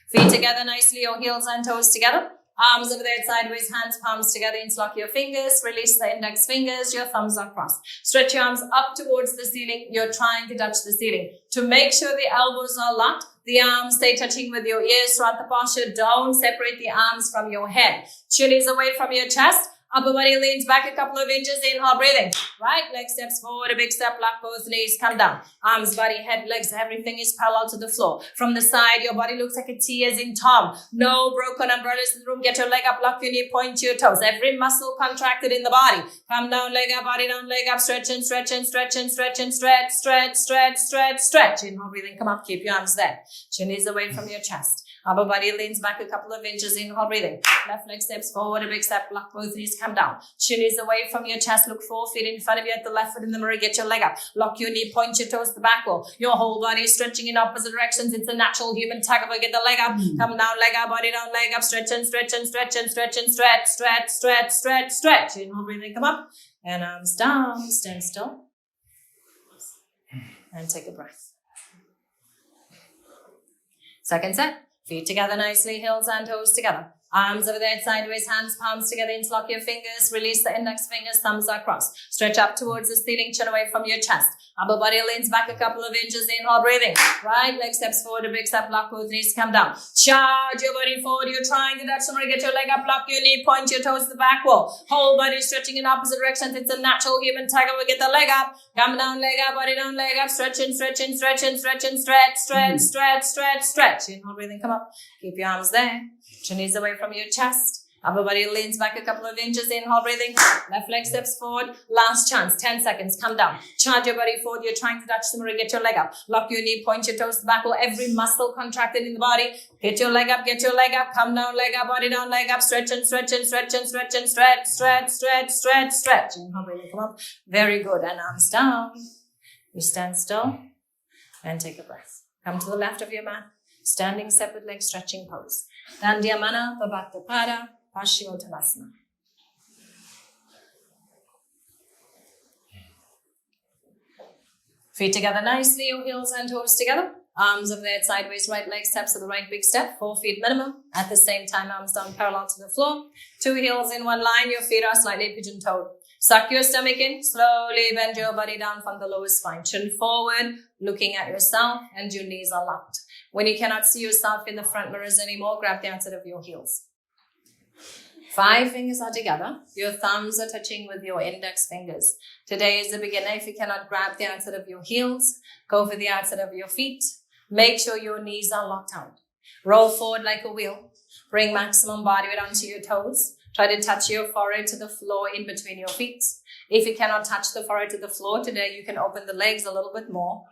Feet together nicely, your heels and toes together. Arms over there sideways, hands, palms together. Interlock your fingers. Release the index fingers. Your thumbs are crossed. Stretch your arms up towards the ceiling. You're trying to touch the ceiling. To make sure the elbows are locked, the arms stay touching with your ears throughout the posture. Don't separate the arms from your head. Chin is away from your chest. Upper body leans back a couple of inches. Inhale, breathing. Right leg steps forward, a big step, lock both knees, come down. Arms, body, head, legs, everything is parallel to the floor. From the side, your body looks like a T as in Tom. No broken umbrellas in the room. Get your leg up, lock your knee, point your toes. Every muscle contracted in the body. Come down, leg up, body down, leg up, stretch and stretch and stretch and stretch and stretch, stretch, stretch, stretch, stretch. Inhale, breathing, come up, keep your arms there. Chin is away from your chest. Upper body leans back a couple of inches. Inhale, breathing. Left leg steps forward, a big step, lock both knees, come down. Chin is away from your chest. Look 4 feet in front of you at the left foot in the mirror. Get your leg up. Lock your knee, point your toes to the back wall. Your whole body is stretching in opposite directions. It's a natural human tug. Get the leg up. Come down, leg up, body down, leg up. Stretch and stretch and stretch and stretch and stretch, stretch, stretch, stretch, stretch. Inhale, breathing, come up. And arms down. Stand still. And take a breath. Second set. Feet together nicely, heels and toes together. Arms over there, sideways, hands, palms together, interlock your fingers, release the index fingers, thumbs are crossed. Stretch up towards the ceiling, chin away from your chest. Upper body leans back a couple of inches, inhale, breathing. Right leg steps forward, a big step, lock both knees, come down. Charge your body forward, you're trying to touch somebody, get your leg up, lock your knee, point your toes to the back wall. Whole body stretching in opposite directions, it's a natural human tiger. We get the leg up, come down, leg up, body down, leg up, stretch and stretch and stretch and stretch and stretch, stretch, stretch, stretch, stretch. Inhale, breathing, come up, keep your arms there. Chin is away from your chest. Upper body leans back a couple of inches. Inhale, breathing. Left leg steps forward. Last chance. 10 seconds. Come down. Charge your body forward. You're trying to touch the mirror. Get your leg up. Lock your knee. Point your toes to the back wall. Every muscle contracted in the body. Get your leg up. Get your leg up. Come down. Leg up. Body down. Leg up. Stretch and stretch and stretch and stretch and stretch. Stretch, stretch, stretch, stretch. Inhale, breathing. Come up. Very good. And arms down. You stand still and take a breath. Come to the left of your mat. Standing separate leg stretching pose. Dandyamana, Babatapada, Paschimottanasana. Feet together nicely, your heels and toes together. Arms over there, sideways, right leg steps to the right big step, 4 feet minimum. At the same time, arms down parallel to the floor. 2 heels in one line, your feet are slightly pigeon-toed. Suck your stomach in, slowly bend your body down from the lower spine. Chin forward, looking at yourself, and your knees are locked. When you cannot see yourself in the front mirrors anymore, grab the outside of your heels. 5 fingers are together. Your thumbs are touching with your index fingers. Today is the beginner. If you cannot grab the outside of your heels, go for the outside of your feet. Make sure your knees are locked out. Roll forward like a wheel. Bring maximum body weight onto your toes. Try to touch your forehead to the floor in between your feet. If you cannot touch the forehead to the floor today, you can open the legs a little bit more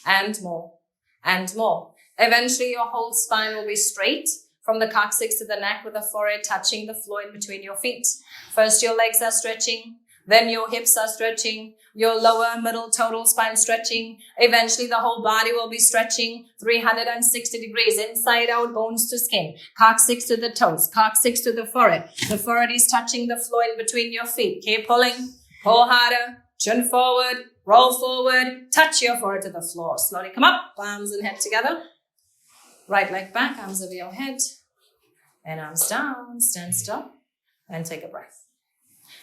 and more and more. Eventually, your whole spine will be straight from the coccyx to the neck with the forehead touching the floor in between your feet. First, your legs are stretching. Then your hips are stretching. Your lower, middle, total spine stretching. Eventually, the whole body will be stretching 360 degrees, inside out, bones to skin. Coccyx to the toes, coccyx to the forehead. The forehead is touching the floor in between your feet. Keep pulling. Pull harder. Chin forward. Roll forward. Touch your forehead to the floor. Slowly come up. Palms and head together. Right leg back, arms over your head, and arms down, stand still, and take a breath.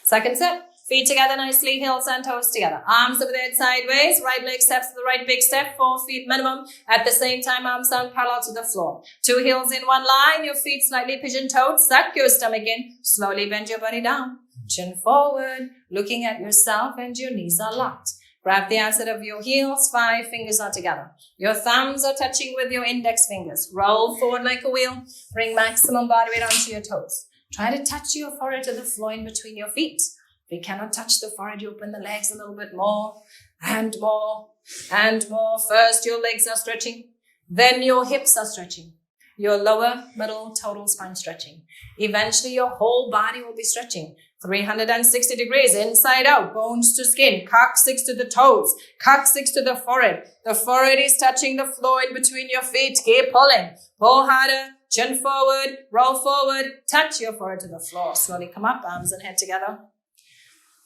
Second set, feet together nicely, heels and toes together. Arms over there sideways, right leg steps to the right big step, 4 feet minimum. At the same time, arms down parallel to the floor. 2 heels in one line, your feet slightly pigeon-toed. Suck your stomach in, slowly bend your body down. Chin forward, looking at yourself, and your knees are locked. Grab the outside of your heels, 5 fingers are together. Your thumbs are touching with your index fingers. Roll forward like a wheel. Bring maximum body weight onto your toes. Try to touch your forehead to the floor in between your feet. If you cannot touch the forehead, you open the legs a little bit more and more and more. First, your legs are stretching. Then your hips are stretching. Your lower, middle, total spine stretching. Eventually, your whole body will be stretching. 360 degrees, inside out, bones to skin, coccyx to the toes, coccyx to the forehead. The forehead is touching the floor in between your feet. Keep pulling. Pull harder, chin forward, roll forward, touch your forehead to the floor. Slowly come up, arms and head together.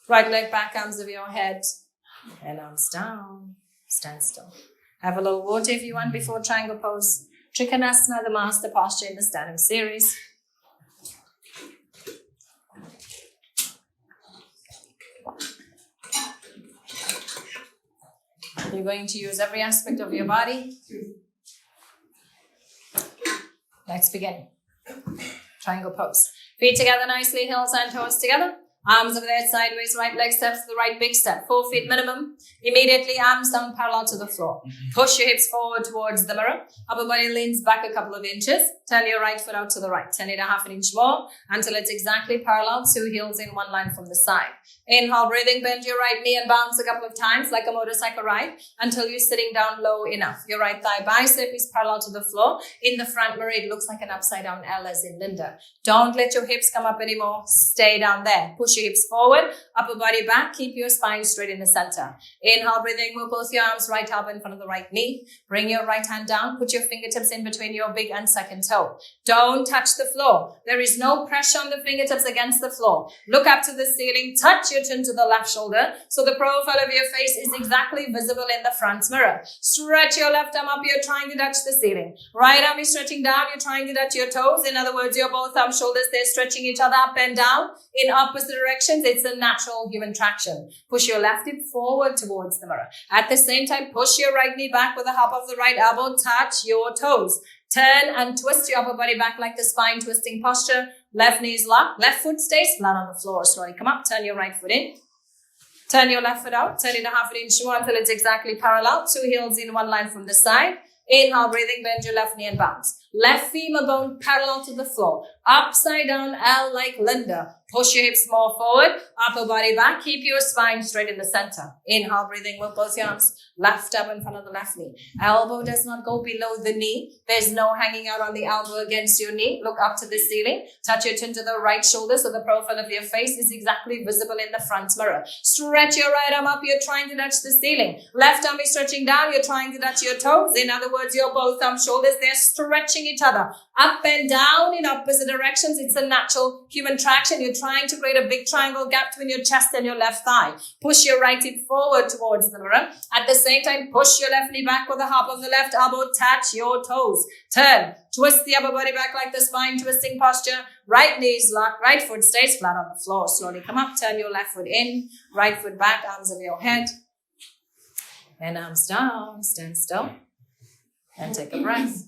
Right leg back, arms over your head, and arms down. Stand still. Have a little water if you want before triangle pose. Trikonasana, the master posture in the standing series. You're going to use every aspect of your body. Let's begin. Triangle pose. Feet together nicely, heels and toes together. Arms over there, sideways, right leg steps to the right, big step. 4 feet minimum. Immediately, arms down parallel to the floor. Push your hips forward towards the mirror. Upper body leans back a couple of inches. Turn your right foot out to the right. Turn it a half an inch more until it's exactly parallel. 2 heels in one line from the side. Inhale, breathing, bend your right knee and bounce a couple of times like a motorcycle ride until you're sitting down low enough. Your right thigh bicep is parallel to the floor. In the front mirror, it looks like an upside down L as in Linda. Don't let your hips come up anymore. Stay down there. Push your hips forward, upper body back. Keep your spine straight in the center. Inhale, breathing, move both your arms right elbow in front of the right knee. Bring your right hand down. Put your fingertips in between your big and second toe. Don't touch the floor. There is no pressure on the fingertips against the floor. Look up to the ceiling. Touch your chin to the left shoulder so the profile of your face is exactly visible in the front mirror. Stretch your left arm up. You're trying to touch the ceiling. Right arm is stretching down. You're trying to touch your toes. In other words, your both arm shoulders, they're stretching each other up and down in opposite directions. It's a natural human traction. Push your left hip forward towards the mirror. At the same time, push your right knee back with the hop of the right elbow. Touch your toes. Turn and twist your upper body back like the spine twisting posture. Left knee is locked. Left foot stays flat on the floor. Slowly come up. Turn your right foot in. Turn your left foot out. Turn it a half an inch more until it's exactly parallel. 2 heels in one line from the side. Inhale, breathing, bend your left knee and bounce. Left femur bone parallel to the floor. Upside down L like Linda. Push your hips more forward. Upper body back. Keep your spine straight in the center. Inhale, breathing with both your arms. Left up in front of the left knee. Elbow does not go below the knee. There's no hanging out on the elbow against your knee. Look up to the ceiling. Touch your chin to the right shoulder so the profile of your face is exactly visible in the front mirror. Stretch your right arm up. You're trying to touch the ceiling. Left arm is stretching down. You're trying to touch your toes. In other words, your both arm shoulders, they're stretching each other up and down in opposite directions. It's a natural human traction. You're trying to create a big triangle gap between your chest and your left thigh. Push your right hip forward towards the mirror. At the same time, push your left knee back with the hop of the left elbow. Touch your toes. Turn. Twist the upper body back like the spine twisting posture. Right knee is locked. Right foot stays flat on the floor. Slowly come up. Turn your left foot in. Right foot back. Arms over your head. And arms down. Stand still. And take a breath.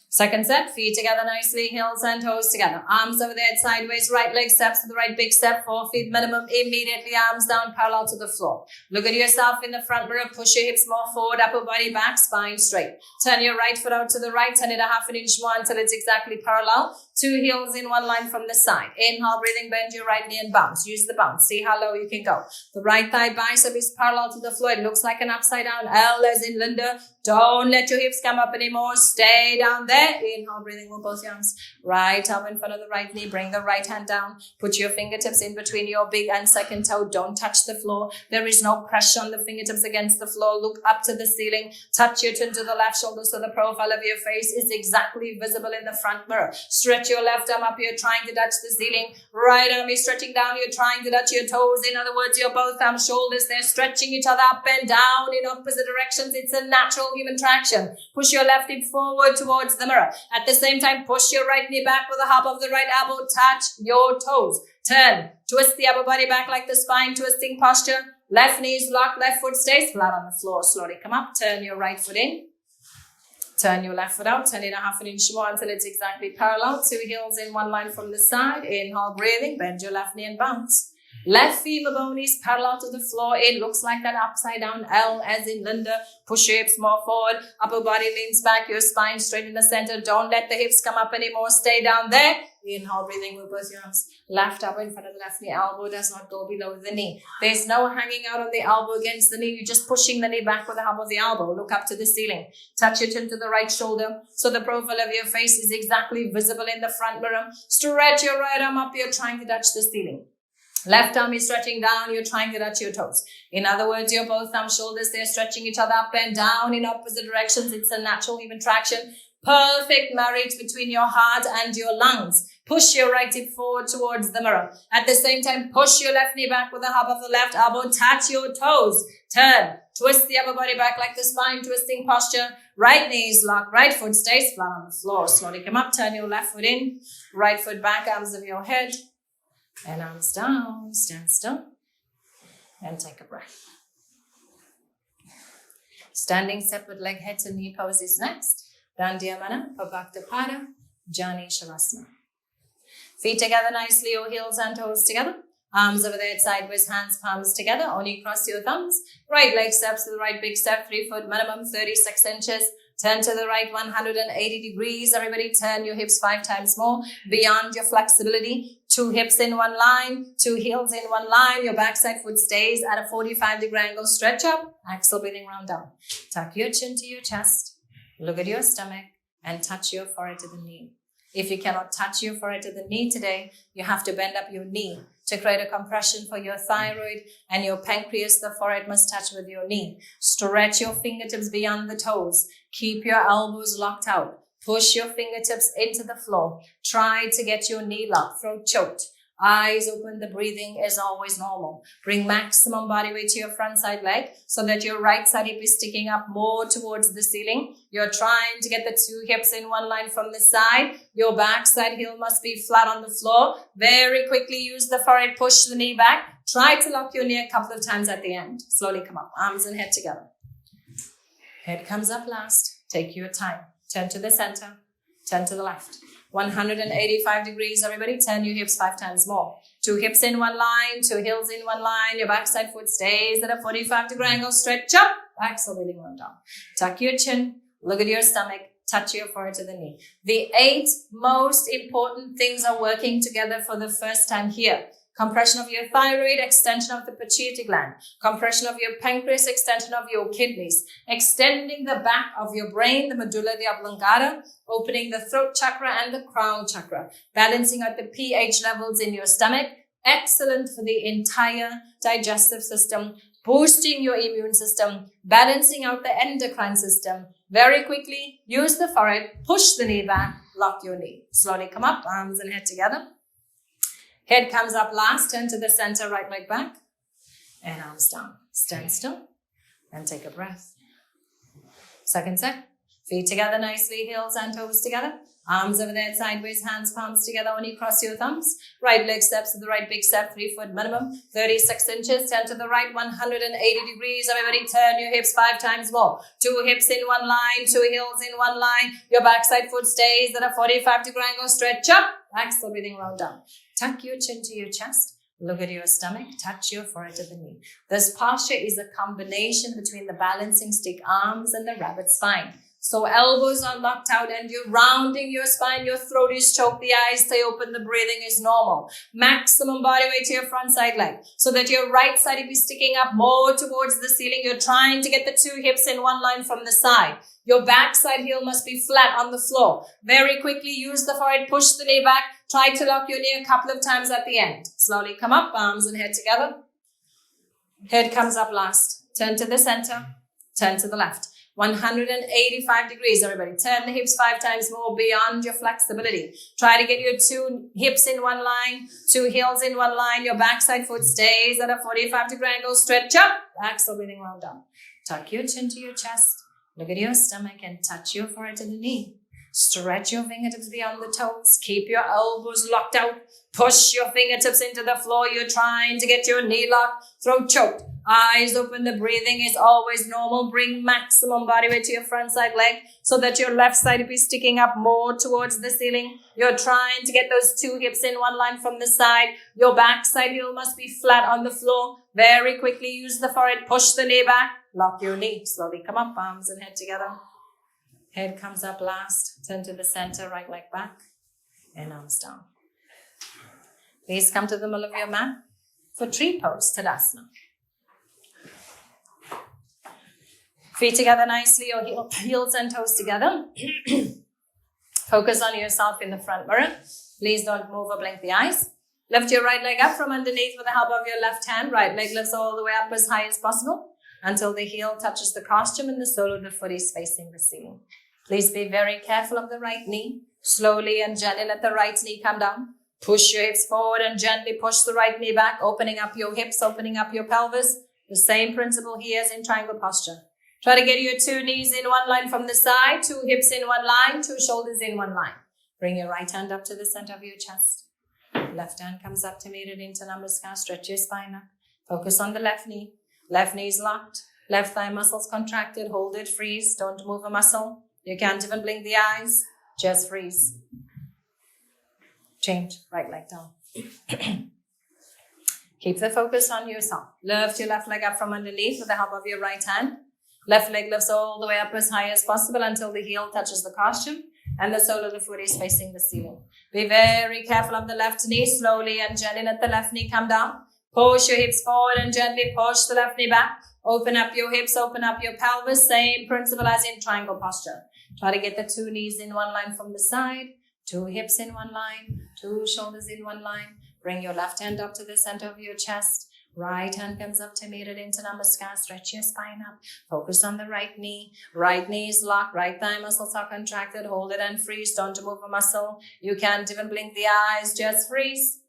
Second set, feet together nicely, heels and toes together. Arms over there, sideways, right leg steps to the right, big step, 4 feet minimum. Immediately arms down, parallel to the floor. Look at yourself in the front mirror. Push your hips more forward, upper body back, spine straight. Turn your right foot out to the right, turn it a half an inch more until it's exactly parallel. 2 heels in one line from the side. Inhale, breathing, bend your right knee and bounce. Use the bounce. See how low you can go. The right thigh bicep is parallel to the floor. It looks like an upside down L as in Linda. Don't let your hips come up anymore. Stay down there. Inhale, breathing with both your arms. Right arm in front of the right knee. Bring the right hand down. Put your fingertips in between your big and second toe. Don't touch the floor. There is no pressure on the fingertips against the floor. Look up to the ceiling. Touch your chin to the left shoulder so the profile of your face is exactly visible in the front mirror. Stretch your left arm up. You're trying to touch the ceiling. Right arm is stretching down. You're trying to touch your toes. In other words, your both arm shoulders, they're stretching each other up and down in opposite directions. It's a natural human traction. Push your left hip forward towards the mirror. At the same time, push your right knee back with the hop of the right elbow. Touch your toes. Turn. Twist the upper body back like the spine twisting posture. Left knee is locked. Left foot stays flat on the floor. Slowly come up. Turn your right foot in. Turn your left foot out. Turn it a half an inch more until it's exactly parallel. 2 heels in one line from the side. Inhale, breathing. Bend your left knee and bounce. Left femur bone is parallel to the floor. It looks like that upside down L as in Linda. Push your hips more forward. Upper body leans back. Your spine straight in the center. Don't let the hips come up anymore. Stay down there. Inhale, breathing with both your arms. Left elbow in front of the left knee. Elbow does not go below the knee. There's no hanging out on the elbow against the knee. You're just pushing the knee back with the help of the elbow. Look up to the ceiling. Touch your chin to the right shoulder so the profile of your face is exactly visible in the front mirror. Stretch your right arm up. You're trying to touch the ceiling. Left arm is stretching down. You're trying to touch your toes. In other words, your both thumb shoulders, they're stretching each other up and down in opposite directions. It's a natural human traction. Perfect marriage between your heart and your lungs. Push your right hip forward towards the mirror. At the same time, push your left knee back with the hop of the left elbow. Touch your toes. Turn. Twist the upper body back like the spine twisting posture. Right knee is locked. Right foot stays flat on the floor. Slowly come up. Turn your left foot in. Right foot back. Arms over your head. And arms down, stand still, and take a breath. Standing separate leg, head to knee pose is next. Dandiyamana, Pabhaktapada, Jani Shavasana. Feet together nicely, your heels and toes together. Arms over there, sideways, hands, palms together. Only cross your thumbs. Right leg steps to the right, big step, 3 foot minimum, 36 inches. Turn to the right, 180 degrees. Everybody turn your hips 5 times more beyond your flexibility. 2 hips in one line, 2 heels in one line. Your backside foot stays at a 45-degree angle. Stretch up, axle breathing round down. Tuck your chin to your chest. Look at your stomach and touch your forehead to the knee. If you cannot touch your forehead to the knee today, you have to bend up your knee to create a compression for your thyroid and your pancreas. The forehead must touch with your knee. Stretch your fingertips beyond the toes. Keep your elbows locked out. Push your fingertips into the floor. Try to get your knee locked, throat choked. Eyes open, the breathing is always normal. Bring maximum body weight to your front side leg so that your right side hip is sticking up more towards the ceiling. You're trying to get the 2 hips in one line from the side. Your back side heel must be flat on the floor. Very quickly use the forehead, push the knee back. Try to lock your knee a couple of times at the end. Slowly come up, arms and head together. Head comes up last. Take your time. Turn to the center, turn to the left. 185 degrees, everybody. Turn your hips 5 times more. 2 hips in one line, 2 heels in one line. Your backside foot stays at a 45-degree angle. Stretch up, axle breathing one down. Tuck your chin, look at your stomach, touch your forehead to the knee. The 8 most important things are working together for the first time here. Compression of your thyroid, extension of the pituitary gland, compression of your pancreas, extension of your kidneys, extending the back of your brain, the medulla oblongata, opening the throat chakra and the crown chakra, balancing out the pH levels in your stomach, excellent for the entire digestive system, boosting your immune system, balancing out the endocrine system. Very quickly, use the forehead, push the knee back, lock your knee. Slowly come up, arms and head together. Head comes up last, turn to the center, right leg back, and arms down. Stand still and take a breath. Second set, feet together nicely, heels and toes together. Arms over there, sideways, hands, palms together, only cross your thumbs. Right leg steps to the right, big step, 3 foot minimum, 36 inches. Turn to the right, 180 degrees. Everybody turn your hips 5 times more. 2 hips in one line, 2 heels in one line. Your backside foot stays at a 45-degree angle. Stretch up, axle breathing round down. Tuck your chin to your chest. Look at your stomach. Touch your forehead to the knee. This posture is a combination between the balancing stick arms and the rabbit spine. So elbows are locked out and you're rounding your spine. Your throat is choked. The eyes stay open. The breathing is normal. Maximum body weight to your front side leg so that your right side hip is sticking up more towards the ceiling. You're trying to get the 2 hips in one line from the side. Your backside heel must be flat on the floor. Very quickly use the forehead. Push the knee back. Try to lock your knee a couple of times at the end. Slowly come up, arms and head together. Head comes up last. Turn to the center. Turn to the left. 185 degrees, everybody. Turn the hips 5 times more beyond your flexibility. Try to get your 2 hips in one line, 2 heels in one line. Your backside foot stays at a 45-degree angle. Stretch up, axle breathing round down. Tuck your chin to your chest. Look at your stomach and touch your forehead to the knee. Stretch your fingertips beyond the toes. Keep your elbows locked out. Push your fingertips into the floor. You're trying to get your knee locked. Throat choked. Eyes open. The breathing is always normal. Bring maximum body weight to your front side leg so that your left side will be sticking up more towards the ceiling. You're trying to get those 2 hips in one line from the side. Your back side heel must be flat on the floor. Very quickly use the forehead. Push the knee back. Lock your knee. Slowly come up, arms and head together. Head comes up last. Turn to the center, right leg back, and arms down. Please come to the middle of your mat for tree pose, Tadasana. Feet together nicely, or heels and toes together. Focus on yourself in the front mirror. Please don't move or blink the eyes. Lift your right leg up from underneath with the help of your left hand. Right leg lifts all the way up as high as possible until the heel touches the costume and the sole of the foot is facing the ceiling. Please be very careful of the right knee. Slowly and gently let the right knee come down. Push your hips forward and gently push the right knee back, opening up your hips, opening up your pelvis. The same principle here as in triangle posture. Try to get your 2 knees in one line from the side, 2 hips in one line, 2 shoulders in one line. Bring your right hand up to the center of your chest. Left hand comes up to meet it into Namaskar. Stretch your spine up. Focus on the left knee. Left knee is locked. Left thigh muscles contracted. Hold it, freeze. Don't move a muscle. You can't even blink the eyes. Just freeze. Change, right leg down. Keep the focus on yourself. Lift your left leg up from underneath with the help of your right hand. Left leg lifts all the way up as high as possible until the heel touches the costume and the sole of the foot is facing the ceiling. Be very careful of the left knee. Slowly and gently let the left knee come down. Push your hips forward and gently push the left knee back. Open up your hips, open up your pelvis. Same principle as in triangle posture. Try to get the two knees in one line from the side. Two hips in one line. Two shoulders in one line. Bring your left hand up to the center of your chest. Right hand comes up to meet it into Namaskar. Stretch your spine up. Focus on the right knee. Right knee is locked. Right thigh muscles are contracted. Hold it and freeze. Don't move a muscle. You can't even blink the eyes. Just freeze.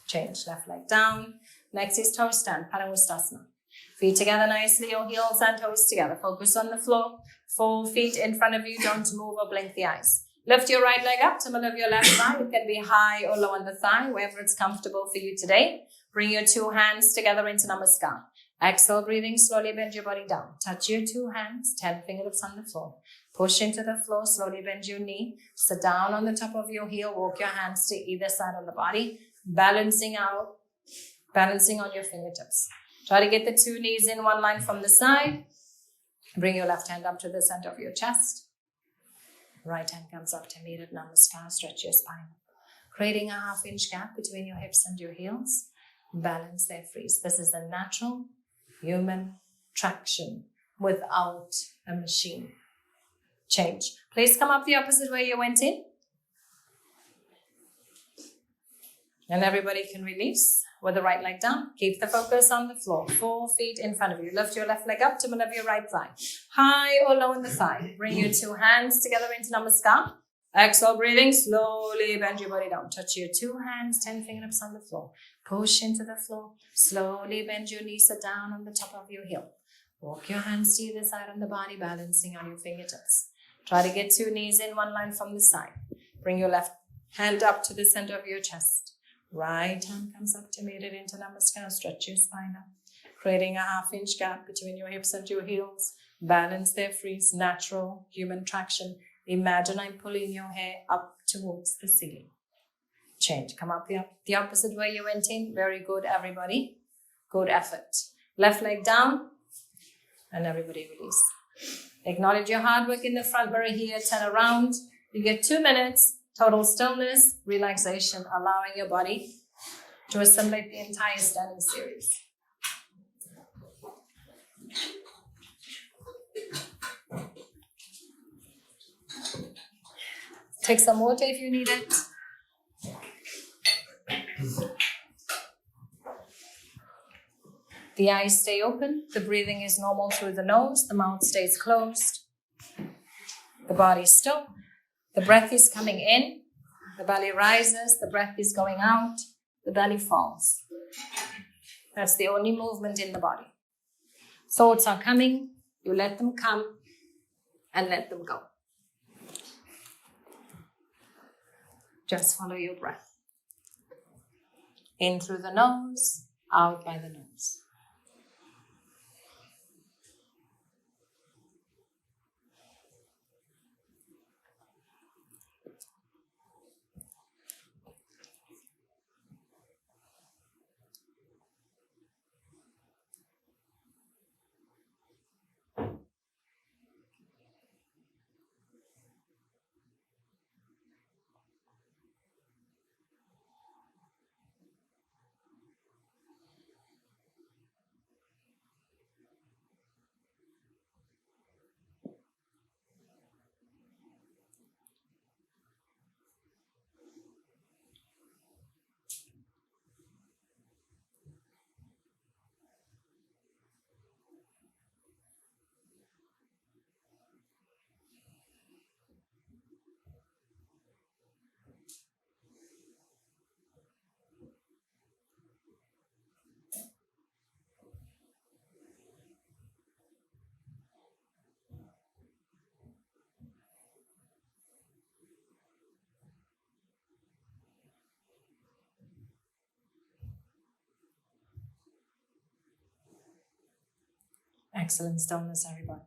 Change. Left leg down. Next is toe stand. Padangusthasana. Feet together nicely. Your heels and toes together. Focus on the floor. 4 feet in front of you. Don't move or blink the eyes. Lift your right leg up to the middle of your left thigh. It can be high or low on the thigh, wherever it's comfortable for you today. Bring your two hands together into Namaskar. Exhale, breathing, slowly bend your body down. Touch your two hands, 10 fingertips on the floor. Push into the floor, slowly bend your knee. Sit down on the top of your heel. Walk your hands to either side of the body. Balancing on your fingertips. Try to get the two knees in one line from the side. Bring your left hand up to the center of your chest. Right hand comes up to meet it. Namaskar. Stretch your spine. Creating a 1/2 inch gap between your hips and your heels. Balance there, freeze. This is a natural human traction without a machine. Change. Please come up the opposite way you went in. And everybody can release with the right leg down. Keep the focus on the floor. 4 feet in front of you. Lift your left leg up to middle of your right thigh. High or low in the thigh. Bring your two hands together into Namaskar. Exhale, breathing. Slowly bend your body down. Touch your two hands, 10 fingertips on the floor. Push into the floor. Slowly bend your knees, sit down on the top of your heel. Walk your hands to either side on the body, balancing on your fingertips. Try to get two knees in one line from the side. Bring your left hand up to the center of your chest. Right hand comes up to meet it into Namaskar. Stretch your spine up. Creating a 1/2 inch gap between your hips and your heels. Balance there, freeze. Natural human traction. Imagine I'm pulling your hair up towards the ceiling. Change. Come up the opposite way you went in. Very good, everybody. Good effort. Left leg down. And everybody release. Acknowledge your hard work in the front mirror here. Turn around. You get 2 minutes. Total stillness, relaxation, allowing your body to assimilate the entire standing series. Take some water if you need it. The eyes stay open. The breathing is normal through the nose. The mouth stays closed. The body is still. The breath is coming in. The belly rises. The breath is going out. The belly falls. That's the only movement in the body. Thoughts are coming. You let them come and let them go. Just follow your breath. In through the nose, out by the nose. Excellent stillness, everybody.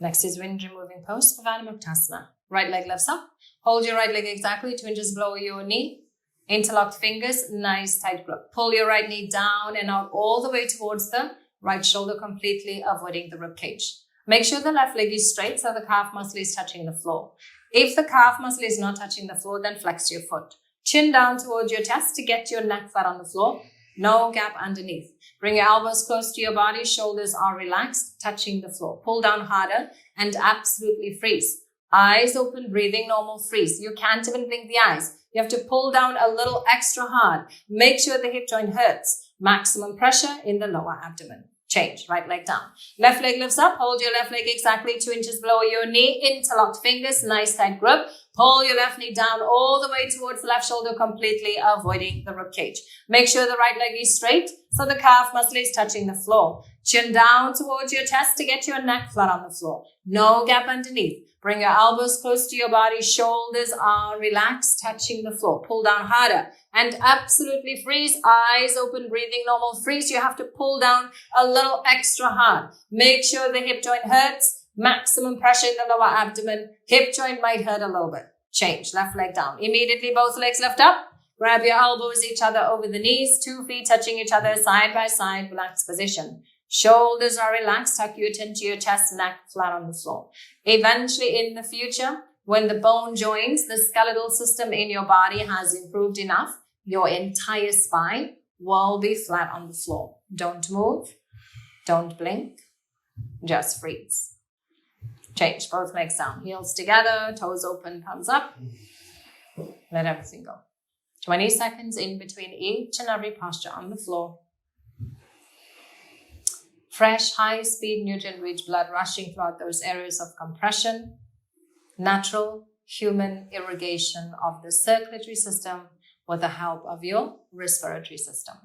Next is wind removing pose, Pavanamuktasana. Right leg lifts up. Hold your right leg exactly 2 inches below your knee. Interlocked fingers, nice tight grip. Pull your right knee down and out all the way towards the right shoulder, completely avoiding the rib cage. Make sure the left leg is straight so the calf muscle is touching the floor. If the calf muscle is not touching the floor, then flex your foot. Chin down towards your chest to get your neck flat on the floor. No gap underneath. Bring your elbows close to your body. Shoulders are relaxed, touching the floor. Pull down harder and absolutely freeze. Eyes open, breathing normal, freeze. You can't even blink the eyes. You have to pull down a little extra hard. Make sure the hip joint hurts. Maximum pressure in the lower abdomen. Change. Right leg down. Left leg lifts up. Hold your left leg exactly 2 inches below your knee. Interlocked fingers. Nice tight grip. Pull your left knee down all the way towards the left shoulder, completely avoiding the rib cage. Make sure the right leg is straight so the calf muscle is touching the floor. Chin down towards your chest to get your neck flat on the floor. No gap underneath. Bring your elbows close to your body. Shoulders are relaxed, touching the floor. Pull down harder and absolutely freeze. Eyes open, breathing normal, freeze. You have to pull down a little extra hard. Make sure the hip joint hurts. Maximum pressure in the lower abdomen. Hip joint might hurt a little bit. Change. Left leg down. Immediately both legs lift up. Grab your elbows each other over the knees. 2 feet touching each other side by side. Relaxed position. Shoulders are relaxed. Tuck your chin to your chest, neck flat on the floor. Eventually in the future, when the bone joins, the skeletal system in your body has improved enough, your entire spine will be flat on the floor. Don't move. Don't blink. Just freeze. Change. Both legs down. Heels together. Toes open. Palms up. Let everything go. 20 seconds in between each and every posture on the floor. Fresh, high-speed nutrient-rich blood rushing throughout those areas of compression. Natural, human irrigation of the circulatory system with the help of your respiratory system.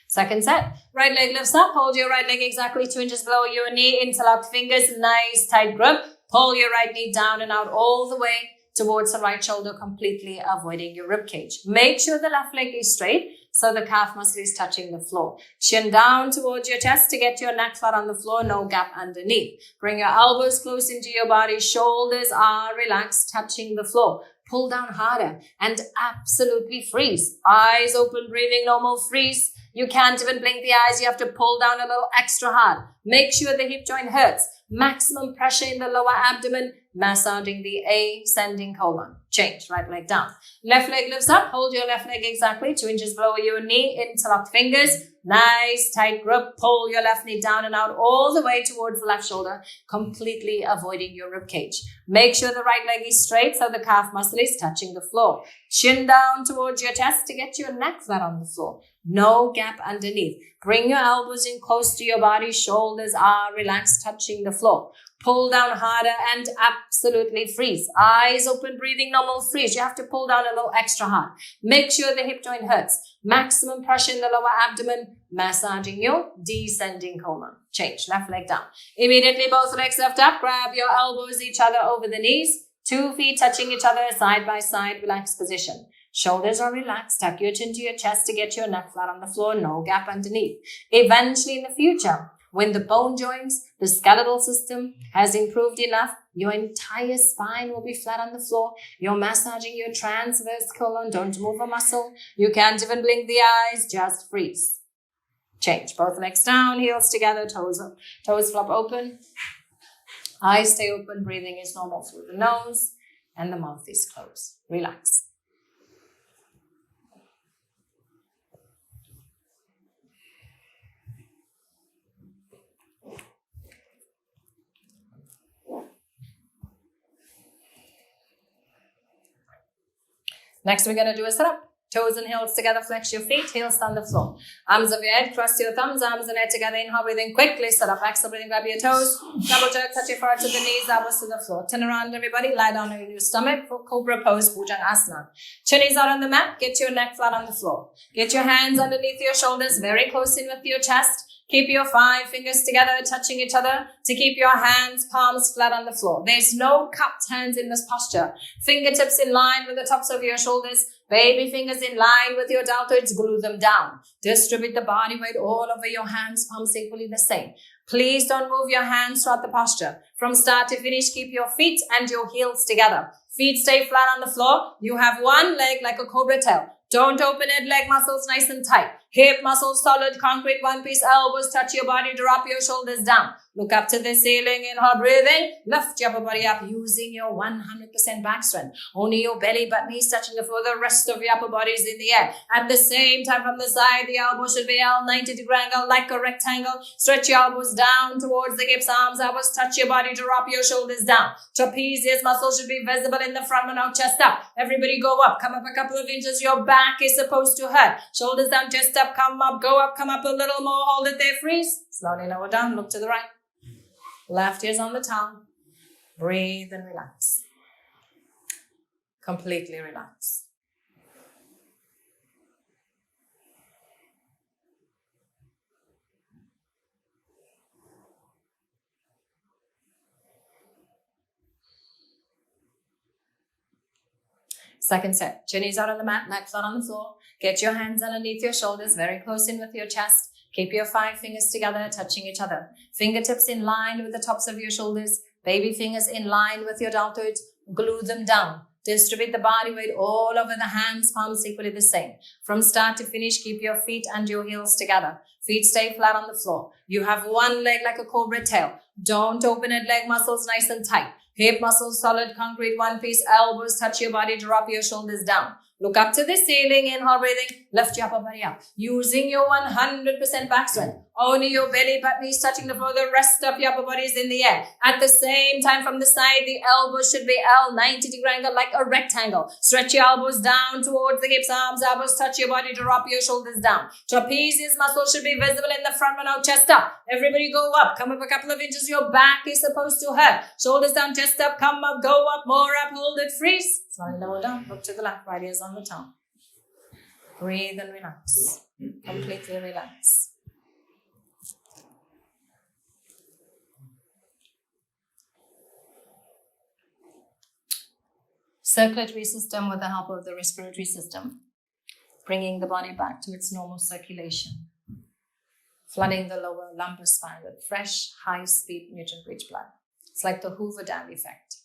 Second set. Right leg lifts up. Hold your right leg exactly 2 inches below your knee. Interlocked fingers. Nice, tight grip. Pull your right knee down and out all the way towards the right shoulder, completely avoiding your rib cage. Make sure the left leg is straight so the calf muscle is touching the floor. Chin down towards your chest to get your neck flat on the floor, no gap underneath. Bring your elbows close into your body. Shoulders are relaxed, touching the floor. Pull down harder and absolutely freeze. Eyes open, breathing normal, freeze. You can't even blink the eyes. You have to pull down a little extra hard. Make sure the hip joint hurts. Maximum pressure in the lower abdomen, massaging the ascending colon. Change. Right leg down. Left leg lifts up. Hold your left leg exactly 2 inches below your knee. Interlocked fingers. Nice tight grip. Pull your left knee down and out all the way towards the left shoulder, completely avoiding your rib cage. Make sure the right leg is straight so the calf muscle is touching the floor. Chin down towards your chest to get your neck flat on the floor. No gap underneath. Bring your elbows in close to your body. Shoulders are relaxed, touching the floor. Pull down harder and absolutely freeze. Eyes open, breathing normal, freeze. You have to pull down a little extra hard. Make sure the hip joint hurts. Maximum pressure in the lower abdomen, massaging your descending colon. Change. Left leg down. Immediately both legs lift up. Grab your elbows each other over the knees. 2 feet touching each other side by side. Relaxed position. Shoulders are relaxed. Tuck your chin to your chest to get your neck flat on the floor. No gap underneath. Eventually in the future, when the bone joins, the skeletal system has improved enough, your entire spine will be flat on the floor. You're massaging your transverse colon. Don't move a muscle. You can't even blink the eyes. Just freeze. Change. Both legs down, heels together, toes up. Toes flop open. Eyes stay open. Breathing is normal through the nose and the mouth is closed. Relax. Next, we're going to do a sit-up. Toes and heels together, flex your feet, heels on the floor. Arms of your head, cross your thumbs, arms and head together. Inhale, breathing quickly, sit up. Exhale, breathing, grab your toes. Double jerk, touch your forehead to the knees, elbows to the floor. Turn around, everybody. Lie down on your stomach for Cobra pose, Bhujangasana. Chin is out on the mat. Get your neck flat on the floor. Get your hands underneath your shoulders, very close in with your chest. Keep your 5 fingers together, touching each other to keep your hands, palms flat on the floor. There's no cupped hands in this posture. Fingertips in line with the tops of your shoulders. Baby fingers in line with your deltoids. Glue them down. Distribute the body weight all over your hands, palms equally the same. Please don't move your hands throughout the posture. From start to finish, keep your feet and your heels together. Feet stay flat on the floor. You have one leg like a cobra tail. Don't open it, leg muscles nice and tight. Hip muscles solid, concrete, one piece, elbows touch your body, drop your shoulders down. Look up to the ceiling, inhale, breathing. Lift your upper body up using your 100% back strength. Only your belly but knees touching the floor. The rest of your upper body is in the air. At the same time, from the side, the elbow should be L, 90-degree angle like a rectangle. Stretch your elbows down towards the hips, arms, elbows touch your body, drop your shoulders down. Trapezius muscles should be visible in the front, but now chest up. Everybody go up, come up a couple of inches. Your back is supposed to hurt. Shoulders down, chest up, come up, go up, come up a little more. Hold it there, freeze. Slowly lower down, look to the right. Left ear's on the tongue. Breathe and relax. Completely relax. Second set. Chinnies out on the mat, neck flat on the floor. Get your hands underneath your shoulders, very close in with your chest. Keep your 5 fingers together, touching each other. Fingertips in line with the tops of your shoulders. Baby fingers in line with your deltoids. Glue them down. Distribute the body weight all over the hands, palms equally the same. From start to finish, keep your feet and your heels together. Feet stay flat on the floor. You have one leg like a cobra tail. Don't open it, leg muscles nice and tight. Hip muscles solid, concrete, one piece, elbows touch your body, drop your shoulders down. Look up to the ceiling, inhale, breathing, lift your upper body up. Using your 100% back strength. Only your belly but knees touching the floor, the rest of your upper body is in the air. At the same time, from the side, the elbows should be L, 90-degree angle like a rectangle. Stretch your elbows down towards the hips, arms, elbows touch your body, drop your shoulders down. Trapezius muscles should be visible in the front, but now chest up. Everybody go up, come up a couple of inches, your back is supposed to hurt. Shoulders down, chest up, come up, go up, more up, hold it, freeze. Slowly lower down, look to the left, right ear's on the tongue. Breathe and relax. Completely relax. Circulatory system with the help of the respiratory system. Bringing the body back to its normal circulation. Flooding the lower lumbar spine with fresh, high-speed, nutrient-rich blood. It's like the Hoover Dam effect.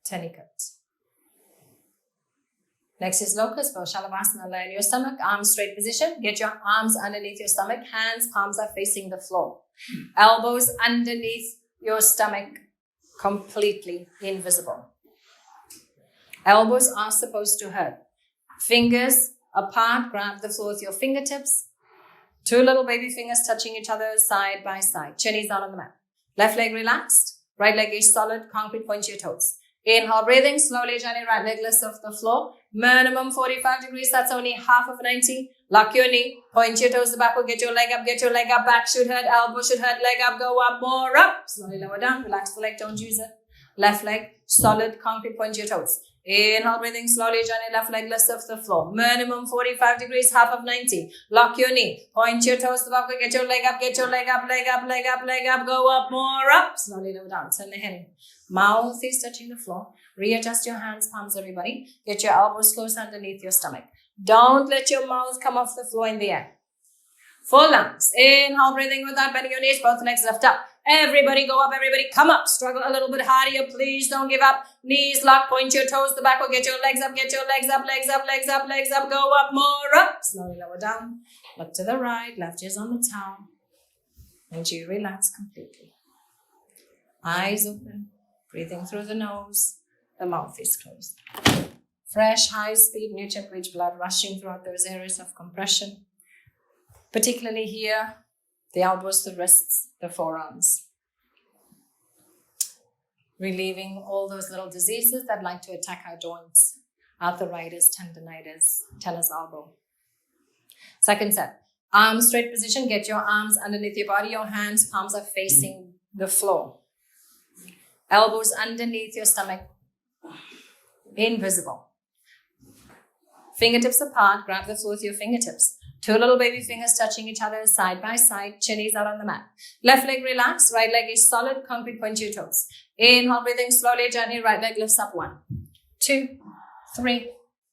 Tenikut. Next is Locust for Savasana. Lie in your stomach, arms straight position. Get your arms underneath your stomach. Hands, palms are facing the floor. Elbows underneath your stomach, completely invisible. Elbows are supposed to hurt. Fingers apart, grab the floor with your fingertips. 2 little baby fingers touching each other side by side. Chinnies down on the mat. Left leg relaxed. Right leg is solid. Concrete, point your toes. Inhale, breathing, slowly, gently, right leg lifts off the floor. Minimum 45 degrees, that's only half of 90. Lock your knee, point your toes backward, get your leg up, back should hurt, elbow should hurt, leg up, go up, more up. Slowly lower down, relax the leg, don't use it. Left leg, solid, concrete, point your toes. Inhale, breathing, slowly, gently, left leg lifts off the floor. Minimum 45 degrees, half of 90. Lock your knee, point your toes backward, get your leg up, leg up, go up, more up. Slowly lower down, turn the head in. Mouth is touching the floor. Readjust your hands, palms, everybody. Get your elbows close underneath your stomach. Don't let your mouth come off the floor in the air. Full lungs. Inhale, breathing without bending your knees. Both legs lift up. Everybody go up. Everybody come up. Struggle a little bit harder. Please don't give up. Knees locked. Point your toes to the backward. Get your legs up. Legs up. Go up. More up. Slowly lower down. Look to the right. Left ear's on the towel. And you relax completely. Eyes open. Breathing through the nose. The mouth is closed. Fresh, high-speed, nutrient-rich blood rushing throughout those areas of compression. Particularly here, the elbows, the wrists, the forearms. Relieving all those little diseases that like to attack our joints. Arthritis, tendinitis, tennis elbow. Second set. Arms straight position. Get your arms underneath your body. Your hands, palms are facing the floor. Elbows underneath your stomach. Invisible. Fingertips apart. Grab the floor with your fingertips. 2 little baby fingers touching each other side by side. Chinnies out on the mat. Left leg relaxed. Right leg is solid. Concrete, point your toes. Inhale, breathing slowly, gently. Right leg lifts up. 1, 2, 3,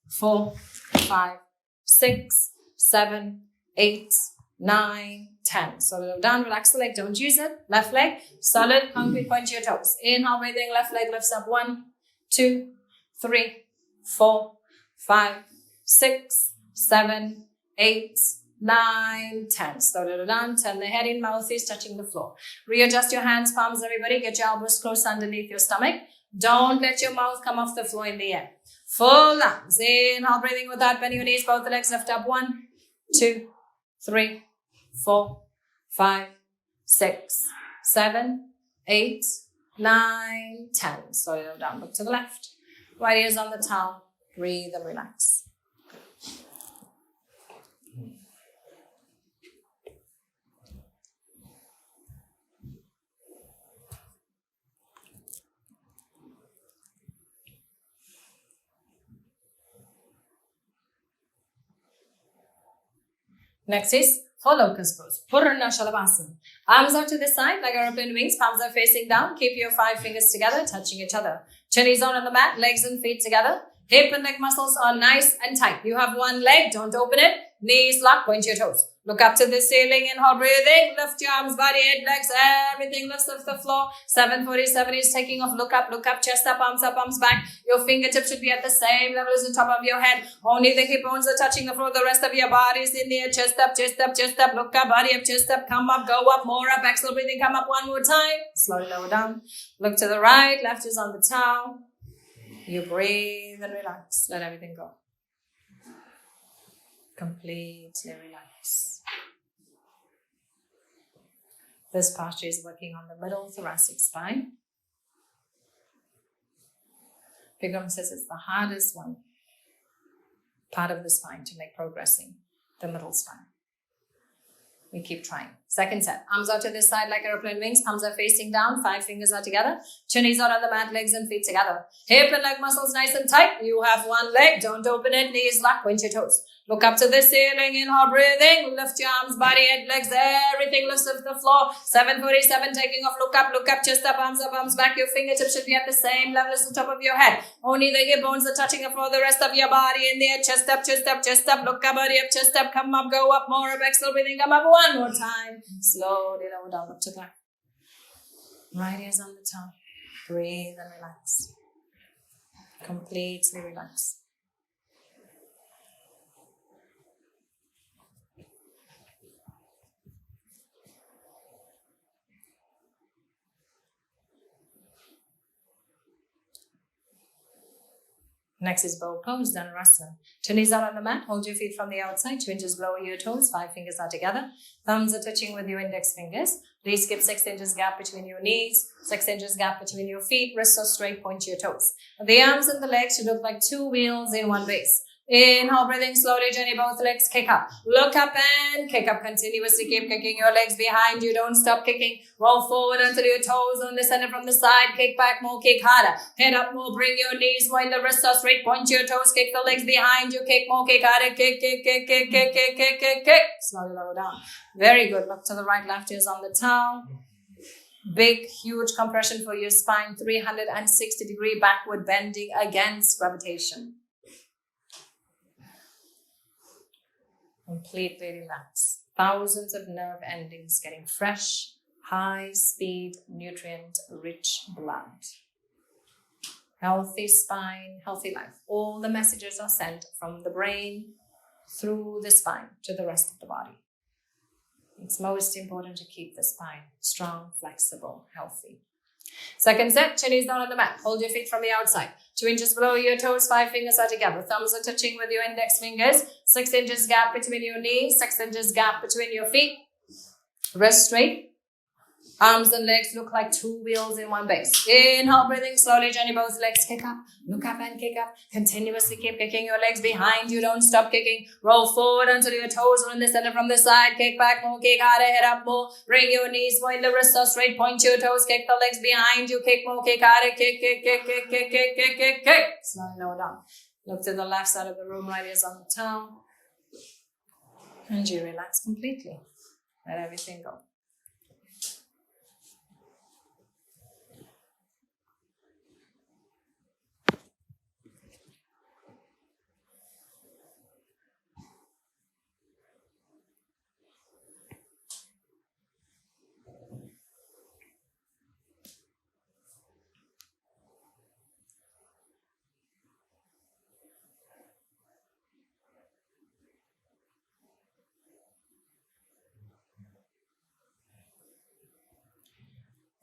4, 5, 6, 7, 8, 9, 10. So down, relax the leg, don't use it. Left leg, solid, concrete, point to your toes. Inhale, breathing, left leg lifts up. 1, 2, 3, 4, 5, 6, 7, 8, 9, 10. Slow it down, turn the head in, mouth is touching the floor. Readjust your hands, palms, everybody. Get your elbows close underneath your stomach. Don't let your mouth come off the floor in the air. Full lungs. Inhale, breathing without bending your knees. Both the legs lift up. 1, 2, 3, 4, 5, 6, 7, 8, 9, 10. Slow it down. Look to the left. Right ear's on the towel. Breathe and relax. Next is for locust pose. Purna Shalabhasana. Arms out to the side like aeroplane wings. Palms are facing down. Keep your 5 fingers together, touching each other. Chin is on the mat. Legs and feet together. Hip and neck muscles are nice and tight. You have one leg. Don't open it. Knees locked. Point your toes. Look up to the ceiling. Inhale, breathing. Lift your arms, body, head, legs. Everything lifts off the floor. 747 is taking off. Look up, chest up, arms back. Your fingertips should be at the same level as the top of your head. Only the hip bones are touching the floor. The rest of your body is in the air. Chest up, chest up, chest up. Look up, body up, chest up. Come up, go up, more up. Exhale, breathing. Come up one more time. Slowly lower down. Look to the right. Left is on the towel. You breathe and relax. Let everything go. Completely relax. This posture is working on the middle thoracic spine. Bikram says it's the hardest one, part of the spine to make progressing, the middle spine. We keep trying. Second set. Arms out to this side like aeroplane wings. Palms are facing down. 5 fingers are together. Chin is out on the mat. Legs and feet together. Hip and leg muscles nice and tight. You have one leg. Don't open it. Knees locked. Point your toes. Look up to the ceiling. Inhale, breathing. Lift your arms, body, head, legs. Everything lifts off the floor. 747 taking off. Look up, chest up, arms back. Your fingertips should be at the same level as the top of your head. Only the hip bones are touching the floor. The rest of your body in there. Chest up, chest up, chest up. Look up, body up, chest up. Come up, go up, more up. Exhale, breathing. Come up one more time. Slowly lower down, up to the left. Right ear's on the tongue. Breathe and relax. Completely relax. Next is bow pose, Dhanurasana. Two knees out on the mat. Hold your feet from the outside. 2 inches below your toes. 5 fingers are together. Thumbs are touching with your index fingers. Please keep 6 inches gap between your knees. 6 inches gap between your feet. Wrists are straight. Point your toes. The arms and the legs should look like 2 wheels in one base. Inhale, breathing slowly, gently, both legs kick up. Look up and kick up continuously. Keep kicking your legs behind you. Don't stop kicking. Roll forward until your toes on the center from the side. Kick back more, kick harder. Head up more, bring your knees while the wrists are straight. Point your toes, kick the legs behind you. Kick more, kick harder. Kick, kick, kick, kick, kick, kick, kick, kick, kick. Slowly lower down. Very good. Look to the right, left is on the towel. Big, huge compression for your spine. 360-degree backward bending against gravitation. Completely relax. Thousands of nerve endings getting fresh, high-speed, nutrient-rich blood. Healthy spine, healthy life. All the messages are sent from the brain through the spine to the rest of the body. It's most important to keep the spine strong, flexible, healthy. Second set, chin is down on the mat. Hold your feet from the outside. 2 inches below your toes, 5 fingers are together. Thumbs are touching with your index fingers. 6 inches gap between your knees. 6 inches gap between your feet. Wrist straight. Arms and legs look like 2 wheels in one base. Inhale, breathing slowly, gently, both legs kick up. Look up and kick up. Continuously keep kicking your legs behind you. Don't stop kicking. Roll forward until your toes are in the center from the side. Kick back more, kick harder, head up more. Bring your knees while the wrists are straight. Point your toes, kick the legs behind you. Kick more, kick harder, kick, kick, kick, kick, kick, kick, kick, kick, kick. Slowly lower down. Look to the left side of the room, right ears on the towel. And you relax completely. Let everything go.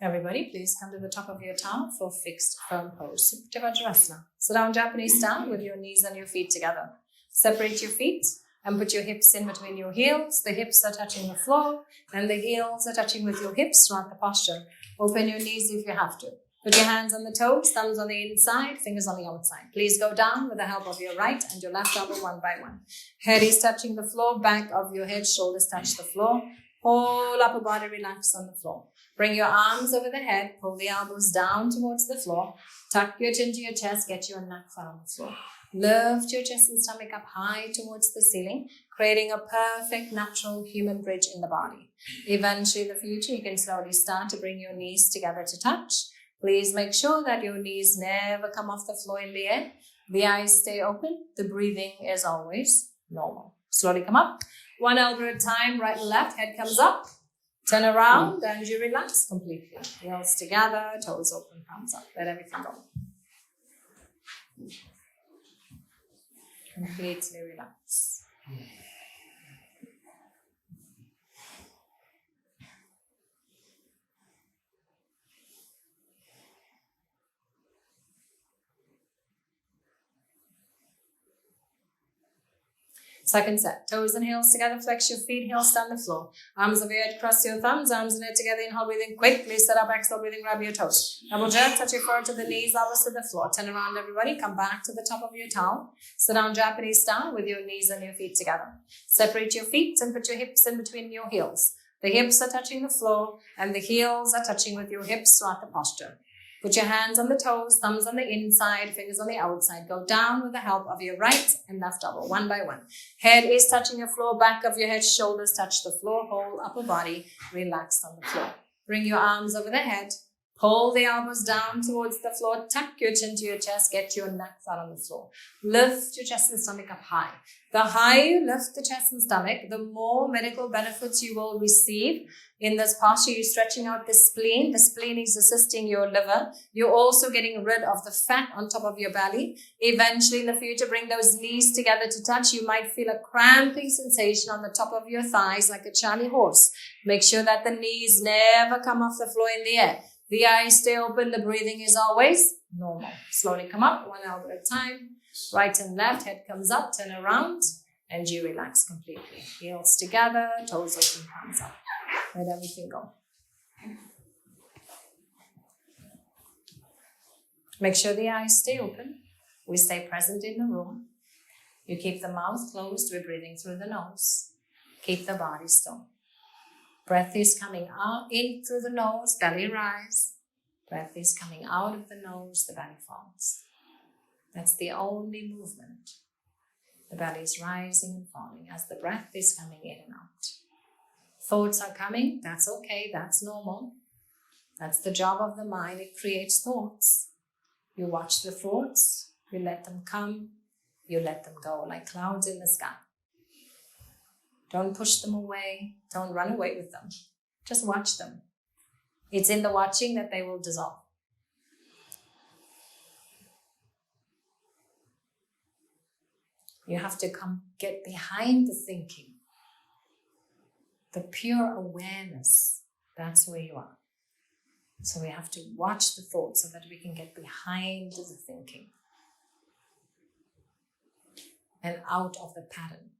Everybody, please come to the top of your towel for fixed firm pose. Supta Vajrasana. Sit down Japanese style with your knees and your feet together. Separate your feet and put your hips in between your heels. The hips are touching the floor and the heels are touching with your hips throughout the posture. Open your knees if you have to. Put your hands on the toes, thumbs on the inside, fingers on the outside. Please go down with the help of your right and your left elbow one by one. Head is touching the floor, back of your head, shoulders touch the floor. Whole upper body relax on the floor. Bring your arms over the head, pull the elbows down towards the floor. Tuck your chin to your chest, get your neck flat on the floor. Lift your chest and stomach up high towards the ceiling, creating a perfect natural human bridge in the body. Eventually in the future, you can slowly start to bring your knees together to touch. Please make sure that your knees never come off the floor in the air. The eyes stay open. The breathing is always normal. Slowly come up. One elbow at a time, right and left, head comes up. Turn around and you relax completely. Heels together, toes open, palms up. Let everything go. Completely relax. Second set, toes and heels together, flex your feet, heels down the floor. Arms over your head, cross your thumbs, arms and head together, inhale, breathing quickly, sit up, exhale, breathing, grab your toes. Double jerk, touch your forehead to the knees, elbows to the floor. Turn around, everybody, come back to the top of your towel. Sit down Japanese style with your knees and your feet together. Separate your feet and put your hips in between your heels. The hips are touching the floor and the heels are touching with your hips throughout the posture. Put your hands on the toes, thumbs on the inside, fingers on the outside. Go down with the help of your right and left elbow, one by one. Head is touching the floor, back of your head, shoulders touch the floor, whole upper body relaxed on the floor. Bring your arms over the head. Pull the elbows down towards the floor. Tuck your chin to your chest. Get your neck flat on the floor. Lift your chest and stomach up high. The higher you lift the chest and stomach, the more medical benefits you will receive. In this posture, you're stretching out the spleen. The spleen is assisting your liver. You're also getting rid of the fat on top of your belly. Eventually, in the future, bring those knees together to touch. You might feel a cramping sensation on the top of your thighs like a Charlie horse. Make sure that the knees never come off the floor in the air. The eyes stay open. The breathing is always normal. Slowly come up, one elbow at a time. Right and left, head comes up, turn around, and you relax completely. Heels together, toes open, palms up. Let everything go. Make sure the eyes stay open. We stay present in the room. You keep the mouth closed. We're breathing through the nose. Keep the body still. Breath is coming out in through the nose, belly rise. Breath is coming out of the nose, the belly falls. That's the only movement. The belly is rising and falling as the breath is coming in and out. Thoughts are coming. That's okay. That's normal. That's the job of the mind. It creates thoughts. You watch the thoughts. You let them come. You let them go like clouds in the sky. Don't push them away. Don't run away with them. Just watch them. It's in the watching that they will dissolve. You have to come get behind the thinking. The pure awareness, that's where you are. So we have to watch the thoughts so that we can get behind the thinking and out of the pattern.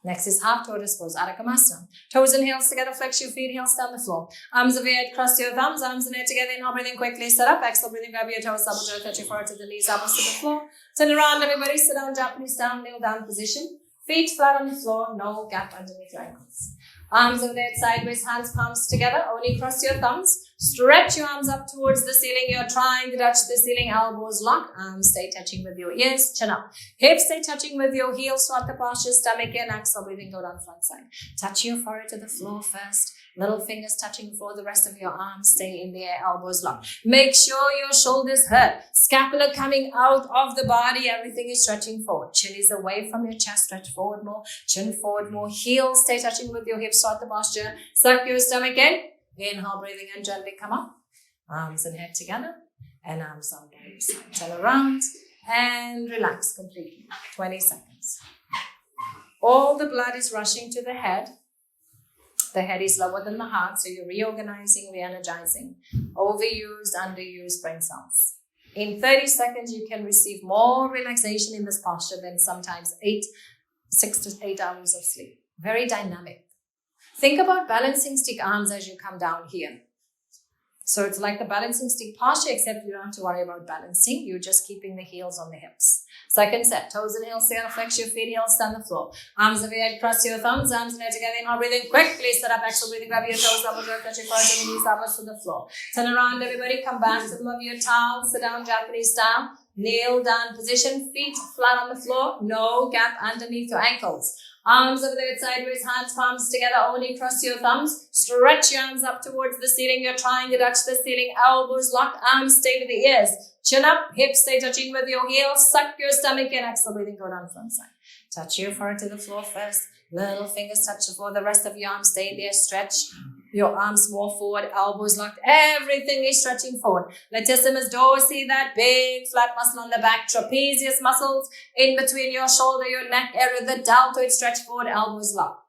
Next is half tortoise pose, Adho Kamasana. Toes and heels together, flex your feet, heels down the floor. Arms over your head, cross your thumbs, arms and head together. Inhale, breathing quickly, sit up. Exhale, breathing, grab your toes, double jerk, touch your forehead to the knees, elbows to the floor. Turn around, everybody, sit down, Japanese down, kneel down position. Feet flat on the floor, no gap underneath your ankles. Arms over the head, sideways, hands, palms together. Only cross your thumbs. Stretch your arms up towards the ceiling. You're trying to touch the ceiling. Elbows lock. Arms stay touching with your ears. Chin up. Hips stay touching with your heels throughout the posture. Stomach in. Exhale, breathing, go down front side. Touch your forehead to the floor first. Little fingers touching the floor. The rest of your arms stay in the air. Elbows locked. Make sure your shoulders hurt. Scapula coming out of the body. Everything is stretching forward. Chin is away from your chest. Stretch forward more. Chin forward more. Heels stay touching with your hips throughout the posture. Suck your stomach in. Inhale, breathing and gently come up. Arms and head together. And arms down by your side. Turn around and relax completely. 20 seconds. All the blood is rushing to the head. The head is lower than the heart, so you're reorganizing, re-energizing. Overused, underused brain cells. In 30 seconds, you can receive more relaxation in this posture than sometimes 6 to 8 hours of sleep. Very dynamic. Think about balancing stick arms as you come down here. So it's like the balancing stick posture, except you don't have to worry about balancing. You're just keeping the heels on the hips. Second set, toes and heels together, flex your feet, heels on the floor. Arms overhead, cross your thumbs, arms and head together. Inhale, breathing quickly, sit up, exhale, breathing, grab your toes, double jerk, touch your forehead, and knees, elbows to the floor. Turn around, everybody, come back to the middle of your towel, sit down, Japanese style. Kneel down position, feet flat on the floor, no gap underneath your ankles. Arms over there sideways, hands, palms together, only cross your thumbs. Stretch your arms up towards the ceiling. You're trying to touch the ceiling. Elbows locked, arms stay to the ears. Chin up, hips stay touching with your heels. Suck your stomach in, exhale, breathing, go down front side. Touch your forehead to the floor first. Little fingers touch the floor. The rest of your arms stay there. Stretch your arms more forward, elbows locked. Everything is stretching forward. Latissimus dorsi, that big flat muscle on the back. Trapezius muscles in between your shoulder, your neck area. The deltoid stretch forward, elbows locked.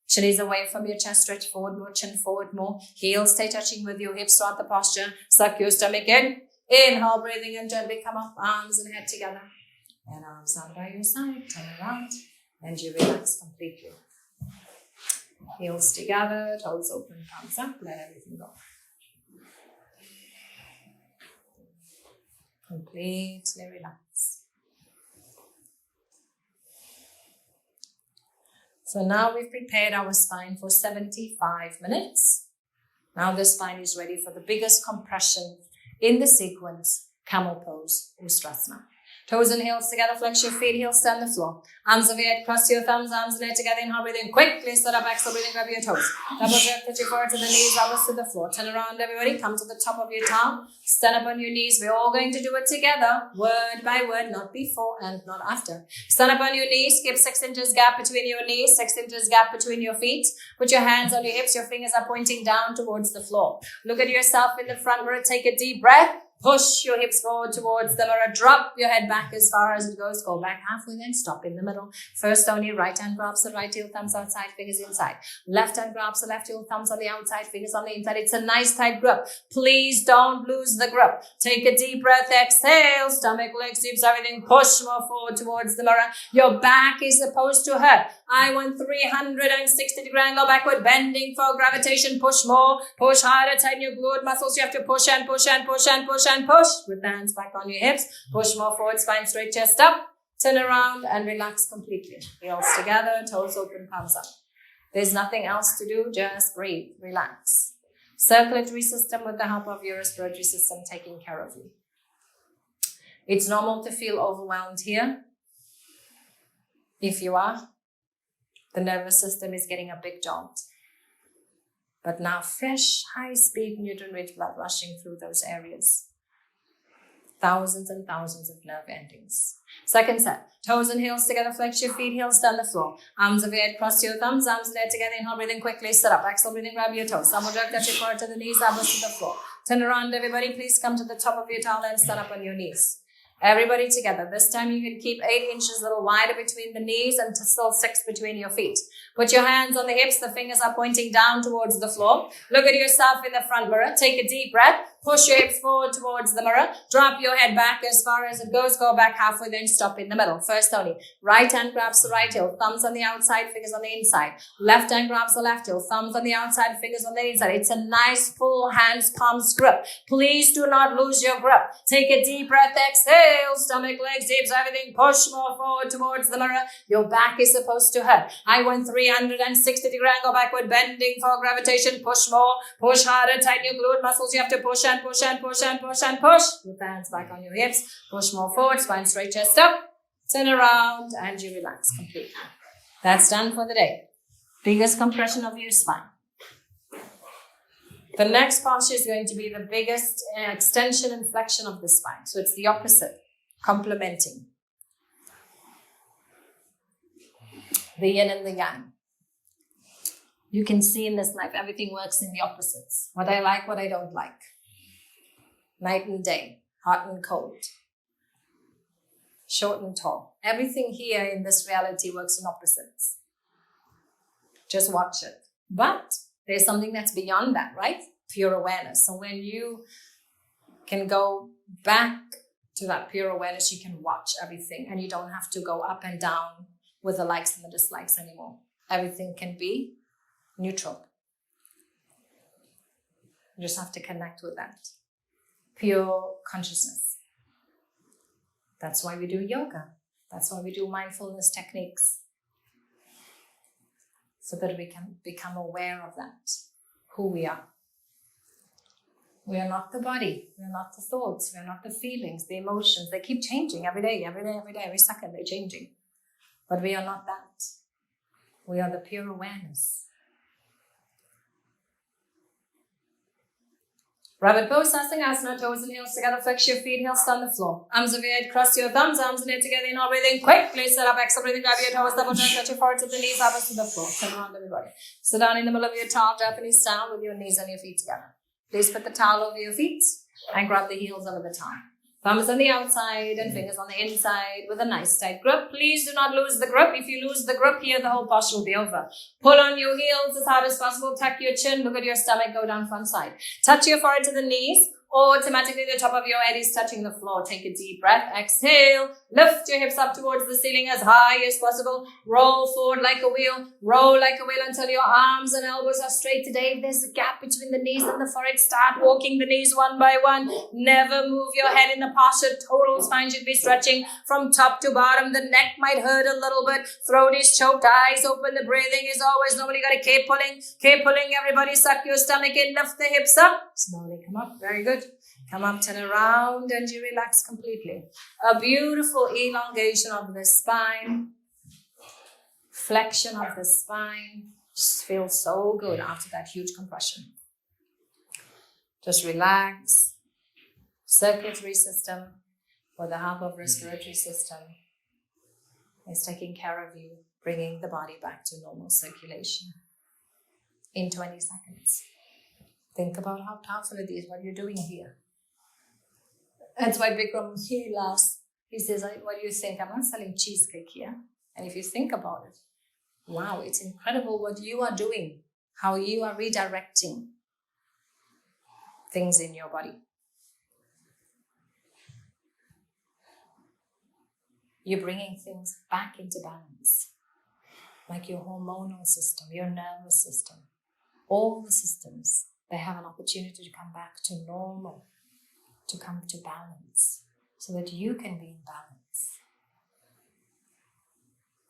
Chin is away from your chest, stretch forward more, chin forward more. Heels stay touching with your hips throughout the posture. Suck your stomach in. Inhale, breathing and gently come up, arms and head together. And arms out by your side, turn around. And you relax completely. Heels together, toes open, palms up, let everything go. Completely relax. So now we've prepared our spine for 75 minutes. Now the spine is ready for the biggest compression in the sequence, camel pose, Ustrasana. Toes and heels together, flex your feet, heels stand the floor. Arms overhead, cross your thumbs, arms and head together. Inhale, breathing quickly, sit up, exhale, breathing, grab your toes. Double jerk, touch your forward to the knees, elbows to the floor. Turn around, everybody, come to the top of your towel. Stand up on your knees. We're all going to do it together, word by word, not before and not after. Stand up on your knees, keep 6 inches gap between your knees, 6 inches gap between your feet. Put your hands on your hips, your fingers are pointing down towards the floor. Look at yourself in the front mirror, take a deep breath. Push your hips forward towards the mirror. Drop your head back as far as it goes. Go back halfway, then stop in the middle. First only right hand grabs the right heel, thumbs outside, fingers inside. Left hand grabs the left heel, thumbs on the outside, fingers on the inside. It's a nice tight grip. Please don't lose the grip. Take a deep breath. Exhale. Stomach, legs, hips, everything. Push more forward towards the mirror. Your back is supposed to hurt. I want 360-degree angle backward, bending for gravitation. Push more. Push harder. Tighten your glute muscles. You have to push and push and push and push and push with the hands back on your hips. Push more forward, spine straight, chest up. Turn around and relax completely. Heels together, toes open, palms up. There's nothing else to do. Just breathe, relax. Circulatory system with the help of your respiratory system taking care of you. It's normal to feel overwhelmed here. If you are, the nervous system is getting a big jolt. But now fresh, high-speed, nutrient-rich blood rushing through those areas. Thousands and thousands of nerve endings. Second set. Toes and heels together, flex your feet, heels down the floor. Arms overhead, cross your thumbs, arms and head together. Inhale, breathing quickly, sit up. Exhale, breathing, grab your toes. Double jerk, touch your forward to the knees, elbows to the floor. Turn around, everybody. Please come to the top of your towel and stand up on your knees. Everybody together. This time you can keep 8 inches a little wider between the knees and still 6 between your feet. Put your hands on the hips. The fingers are pointing down towards the floor. Look at yourself in the front mirror. Take a deep breath. Push your hips forward towards the mirror. Drop your head back as far as it goes. Go back halfway, then stop in the middle. First only. Right hand grabs the right heel. Thumbs on the outside, fingers on the inside. Left hand grabs the left heel. Thumbs on the outside, fingers on the inside. It's a nice full hands, palms grip. Please do not lose your grip. Take a deep breath. Exhale. Stomach, legs, hips, everything. Push more forward towards the mirror. Your back is supposed to hurt. I want 360-degree angle backward, bending for gravitation. Push more. Push harder. Tighten your glute muscles. You have to push and push and push and push and push. With the hands back on your hips. Push more forward. Spine straight, chest up. Turn around and you relax completely. That's done for the day. Biggest compression of your spine. The next posture is going to be the biggest extension and flexion of the spine. So it's the opposite. Complementing. The yin and the yang. You can see in this life, everything works in the opposites. What I like, what I don't like. Night and day, hot and cold, short and tall. Everything here in this reality works in opposites. Just watch it. But There's something that's beyond that, right? Pure awareness. So when you can go back to that pure awareness, you can watch everything and you don't have to go up and down with the likes and the dislikes anymore. Everything can be neutral. You just have to connect with that. Pure consciousness. That's why we do yoga. That's why we do mindfulness techniques. So that we can become aware of that, who we are. We are not the body. We are not the thoughts. We are not the feelings, the emotions. They keep changing every day, every second they're changing. But we are not that. We are the pure awareness. Rabbit pose, Asana, toes and heels together, flex your feet, heels on the floor. Arms over your head, cross your thumbs, arms and head together, and all breathing quickly. Sit up, exhale, breathing, grab your toes, double jump, touch your forehead to the knees, elbows to the floor. Turn around, everybody. Sit down in the middle of your towel, Japanese style, with your knees and your feet together. Please put the towel over your feet and grab the heels over the towel. Thumbs on the outside and fingers on the inside with a nice tight grip. Please do not lose the grip. If you lose the grip here, the whole posture will be over. Pull on your heels as hard as possible. Tuck your chin. Look at your stomach. Go down front side. Touch your forehead to the knees. Automatically, the top of your head is touching the floor. Take a deep breath. Exhale. Lift your hips up towards the ceiling as high as possible. Roll forward like a wheel. Roll like a wheel until your arms and elbows are straight. Today, if there's a gap between the knees and the forehead, start walking the knees one by one. Never move your head in the posture. Total spine should be stretching from top to bottom. The neck might hurt a little bit. Throat is choked. Eyes open. The breathing is always normal. You got to keep pulling. Keep pulling. Everybody suck your stomach in. Lift the hips up. Slowly come up. Very good. Come up, turn around, and you relax completely. A beautiful elongation of the spine. Flexion of the spine. Just feels so good after that huge compression. Just relax. Circulatory system, with the help of respiratory system, is taking care of you, bringing the body back to normal circulation in 20 seconds. Think about how powerful it is, what you're doing here. That's why Bikram, he laughs. He says, what do you think? I'm not selling cheesecake here. And if you think about it, wow, it's incredible what you are doing, how you are redirecting things in your body. You're bringing things back into balance, like your hormonal system, your nervous system. All the systems, they have an opportunity to come back to normal, to come to balance, so that you can be in balance.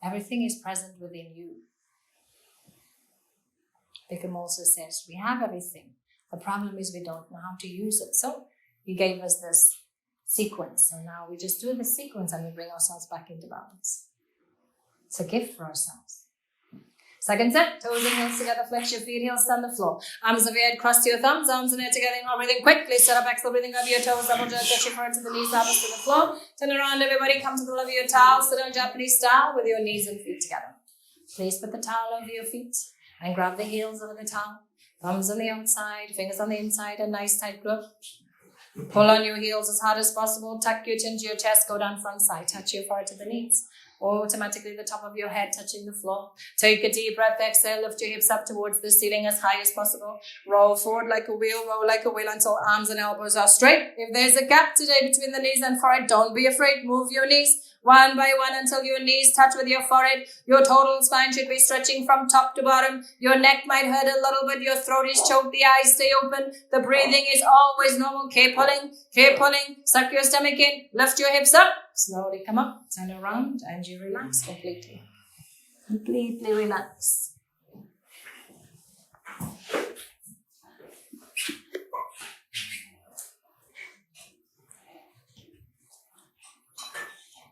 Everything is present within you. Bikram also says, we have everything. The problem is we don't know how to use it. So he gave us this sequence. So now we just do the sequence and we bring ourselves back into balance. It's a gift for ourselves. Second set, toes and heels together, flex your feet, heels on the floor. Arms over your head, cross your thumbs, arms and head together, and all breathing quickly. Sit up, exhale, breathing over your toes, double jump, touch your forehead to the knees, elbows to the floor. Turn around, everybody, come to the middle of your towel, sit down Japanese style with your knees and feet together. Please put the towel over your feet and grab the heels over the towel. Thumbs on the outside, fingers on the inside, a nice tight grip. Pull on your heels as hard as possible, tuck your chin to your chest, go down front side, touch your forehead to the knees. Automatically the top of your head touching the floor. Take a deep breath, exhale, lift your hips up towards the ceiling as high as possible. Roll forward like a wheel, roll like a wheel until arms and elbows are straight. If there's a gap today between the knees and forehead, don't be afraid. Move your knees one by one until your knees touch with your forehead. Your total spine should be stretching from top to bottom. Your neck might hurt a little bit. Your throat is choked. The eyes stay open. The breathing is always normal. Keep pulling. Keep pulling. Suck your stomach in. Lift your hips up. Slowly come up. Turn around and you relax completely. Completely relax.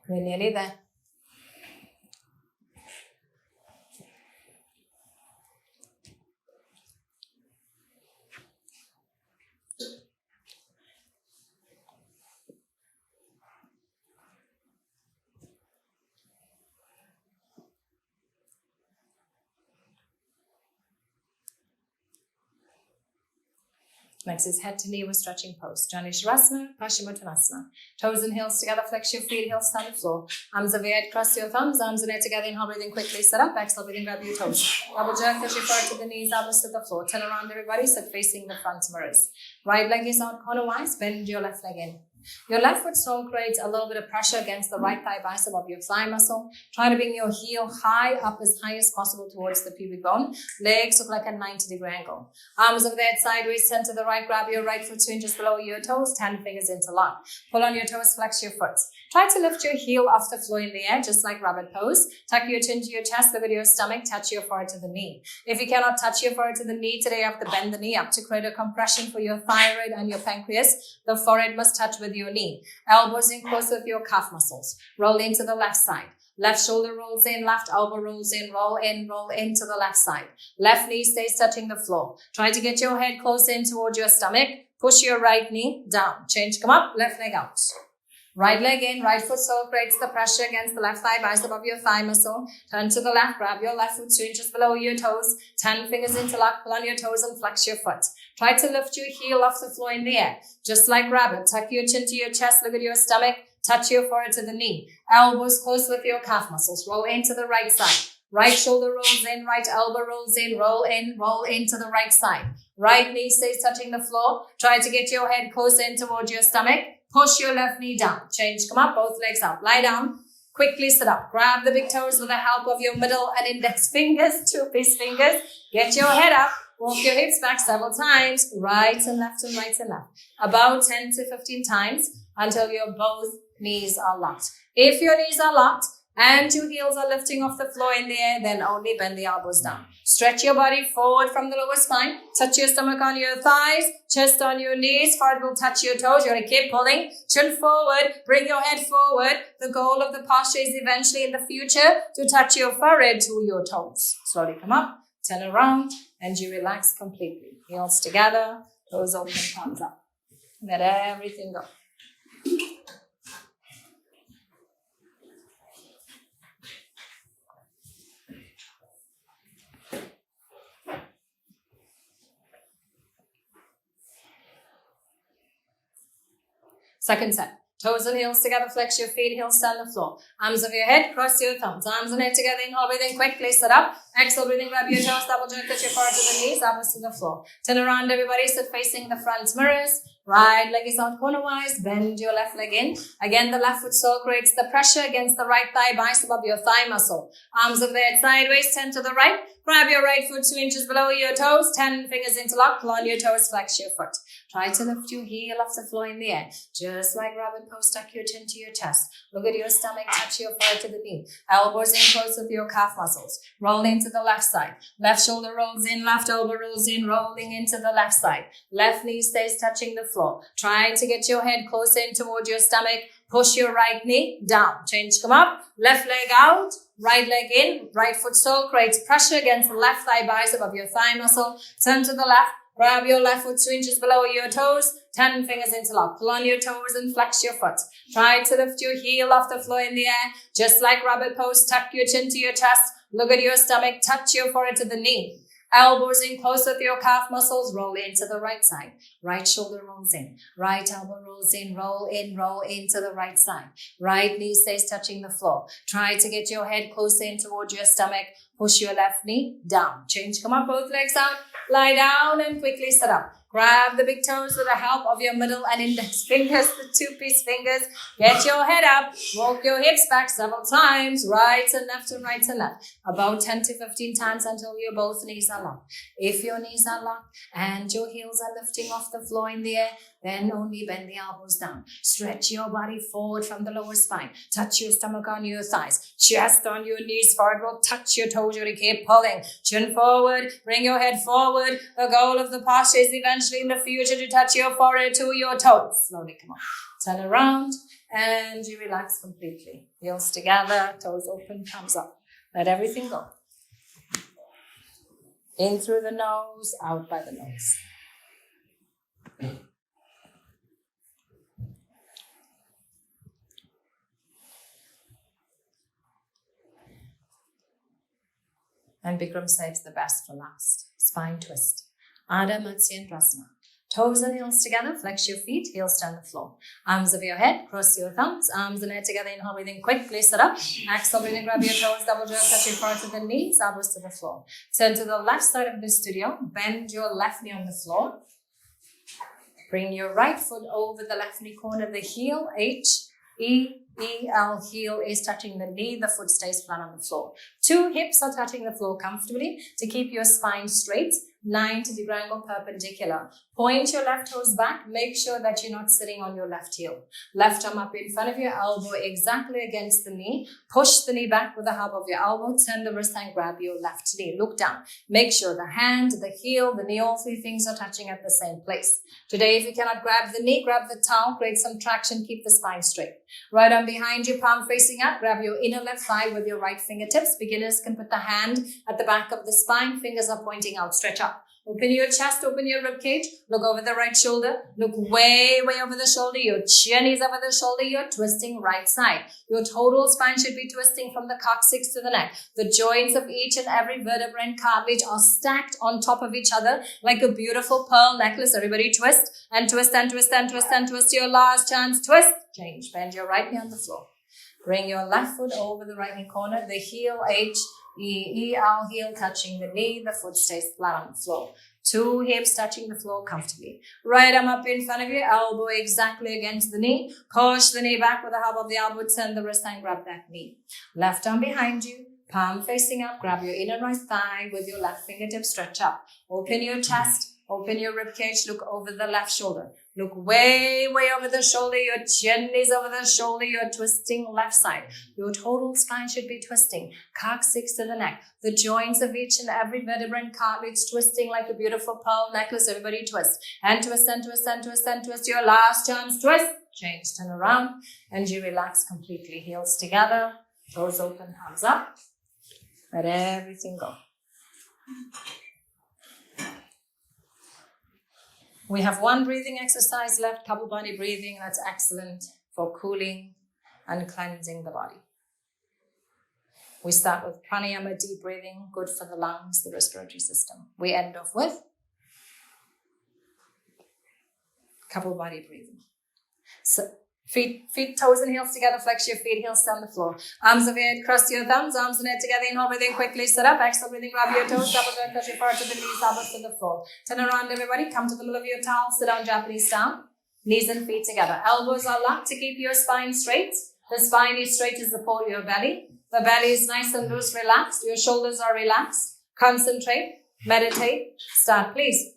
We're nearly there. Next is head to knee with stretching pose. Janisharasana, Paschimottanasana. Toes and heels together, flex your feet, heels on the floor. Arms over your head, cross your thumbs, arms and head together, inhale, breathing quickly, sit up, exhale, breathing, grab your toes. Double jerk as you forward to the knees, elbows to the floor. Turn around everybody, sit facing the front mirrors. Right leg is out cornerwise, bend your left leg in. Your left foot sole creates a little bit of pressure against the right thigh bicep of your thigh muscle. Try to bring your heel high up as high as possible towards the pubic bone. Legs look like a 90-degree angle. Arms over there sideways, turn to the right. Grab your right foot 2 inches below your toes. 10 fingers interlock. Pull on your toes, flex your foot. Try to lift your heel off the floor in the air, just like rabbit pose. Tuck your chin to your chest, look at your stomach, touch your forehead to the knee. If you cannot touch your forehead to the knee today, you have to bend the knee up to create a compression for your thyroid and your pancreas. The forehead must touch with your knee. Elbows in close with your calf muscles. Roll into the left side. Left shoulder rolls in, left elbow rolls in, roll in to the left side. Left knee stays touching the floor. Try to get your head close in towards your stomach. Push your right knee down. Change, come up, left leg out. Right leg in, right foot sole creates the pressure against the left thigh bicep of your thigh muscle. Turn to the left, grab your left foot 2 inches below your toes. 10 fingers interlock, pull on your toes and flex your foot. Try to lift your heel off the floor in the air. Just like rabbit, tuck your chin to your chest, look at your stomach, touch your forehead to the knee. Elbows close with your calf muscles. Roll into the right side. Right shoulder rolls in, right elbow rolls in, roll in to the right side. Right knee stays touching the floor. Try to get your head close in towards your stomach. Push your left knee down. Change, come up, both legs out. Lie down. Quickly sit up. Grab the big toes with the help of your middle and index fingers, 2-piece fingers. Get your head up. Walk your hips back several times. Right and left and right and left. About 10 to 15 times until your both knees are locked. If your knees are locked and your heels are lifting off the floor in the air, then only bend the elbows down. Stretch your body forward from the lower spine. Touch your stomach on your thighs, chest on your knees. Forehead will touch your toes. You're going to keep pulling. Chin forward. Bring your head forward. The goal of the posture is eventually in the future to touch your forehead to your toes. Slowly come up, turn around, and you relax completely. Heels together, toes open, palms up. Let everything go. Second set. Toes and heels together, flex your feet, heels on the floor. Arms over your head, cross your thumbs. Arms and head together, inhale, breathing quickly, sit up. Exhale, breathing, grab your toes, double jerk, touch your forehead to the knees, elbows to the floor. Turn around, everybody, sit facing the front mirrors. Right leg is out cornerwise, bend your left leg in. Again, the left foot sole creates the pressure against the right thigh bicep of your thigh muscle. Arms over the head sideways, turn to the right. Grab your right foot 2 inches below your toes, 10 fingers interlock, pull on your toes, flex your foot. Try to lift your heel off the floor in the air. Just like rabbit pose, tuck your chin to your chest. Look at your stomach, touch your forehead to the knee. Elbows in close with your calf muscles. Roll into the left side. Left shoulder rolls in, left elbow rolls in, rolling into the left side. Left knee stays touching the floor. Try to get your head close in towards your stomach. Push your right knee down. Change, come up. Left leg out. Right leg in. Right foot sole creates pressure against the left thigh bicep of your thigh muscle. Turn to the left. Grab your left foot 2 inches below your toes. 10 fingers interlock. Pull on your toes and flex your foot. Try to lift your heel off the floor in the air. Just like rabbit pose, tuck your chin to your chest. Look at your stomach. Touch your forehead to the knee. Elbows in close with your calf muscles. Roll into the right side. Right shoulder rolls in. Right elbow rolls in. Roll into the right side. Right knee stays touching the floor. Try to get your head close in towards your stomach. Push your left knee down. Change, come up, both legs out. Lie down and quickly sit up. Grab the big toes with the help of your middle and index fingers, the 2-piece fingers. Get your head up. Walk your hips back several times. Right and left and right and left. About 10 to 15 times until your both knees are locked. If your knees are locked and your heels are lifting off the floor in the air, then only bend the elbows down. Stretch your body forward from the lower spine. Touch your stomach on your thighs. Chest on your knees. Forward will touch your toes. You're going to keep pulling. Chin forward. Bring your head forward. The goal of the posture is eventually in the future to touch your forehead to your toes. Slowly come on. Turn around and you relax completely. Heels together. Toes open. Thumbs up. Let everything go. In through the nose. Out by the nose. And Bikram saves the best for last. Spine twist. Adha Matsyendrasana. Toes and heels together, flex your feet, heels turn the floor. Arms over your head, cross your thumbs, arms and head together, inhale, breathing quick, place it up. Exhale, breathing, grab your toes, double jerk, touch your forehead to the knees, elbows to the floor. Turn to the left side of the studio, bend your left knee on the floor. Bring your right foot over the left knee corner, the heel, H-E-E-L, heel is touching the knee, the foot stays flat on the floor. 2 hips are touching the floor comfortably to keep your spine straight. 90-degree angle perpendicular. Point your left toes back. Make sure that you're not sitting on your left heel. Left arm up in front of your elbow, exactly against the knee. Push the knee back with the hub of your elbow. Turn the wrist and grab your left knee. Look down. Make sure the hand, the heel, the knee, all 3 things are touching at the same place. Today, if you cannot grab the knee, grab the towel. Create some traction. Keep the spine straight. Right arm behind you, palm facing up. Grab your inner left thigh with your right fingertips. Beginners can put the hand at the back of the spine. Fingers are pointing out. Stretch up. Open your chest, open your rib cage. Look over the right shoulder. Look way, way over the shoulder. Your chin is over the shoulder. You're twisting right side. Your total spine should be twisting from the coccyx to the neck. The joints of each and every vertebra and cartilage are stacked on top of each other like a beautiful pearl necklace. Everybody twist and twist and twist and twist and twist. Your last chance. Twist. Change. Bend your right knee on the floor. Bring your left foot over the right knee corner. The heel, H-E-E-L, heel touching the knee. The foot stays flat on the floor. 2 hips touching the floor comfortably. Right arm up in front of you. Elbow exactly against the knee. Push the knee back with the hub of the elbow. Turn the wrist and grab that knee. Left arm behind you. Palm facing up. Grab your inner right thigh with your left fingertip. Stretch up. Open your chest. Open your rib cage. Look over the left shoulder. Look way, way over the shoulder. Your chin is over the shoulder. You're twisting left side. Your total spine should be twisting. Coccyx to the neck. The joints of each and every vertebra and cartilage twisting like a beautiful pearl necklace. Everybody twist. And twist and twist and twist and twist. Your last chance. Twist. Change. Turn around. And you relax completely. Heels together. Toes open. Arms up. Let everything go. We have 1 breathing exercise left, Kapalbhati breathing. That's excellent for cooling and cleansing the body. We start with pranayama, deep breathing, good for the lungs, the respiratory system. We end off with Kapalbhati breathing. So feet, toes and heels together, flex your feet, heels down the floor. Arms overhead, cross your thumbs, arms and head together, inhale, breathing quickly, sit up, exhale, breathing, grab your toes, double jerk, touch your forehead to the knees, elbows to the floor. Turn around, everybody, come to the middle of your towel, sit down, Japanese style, knees and feet together. Elbows are locked to keep your spine straight. The spine is straight to support your belly. The belly is nice and loose, relaxed. Your shoulders are relaxed. Concentrate, meditate, start, please.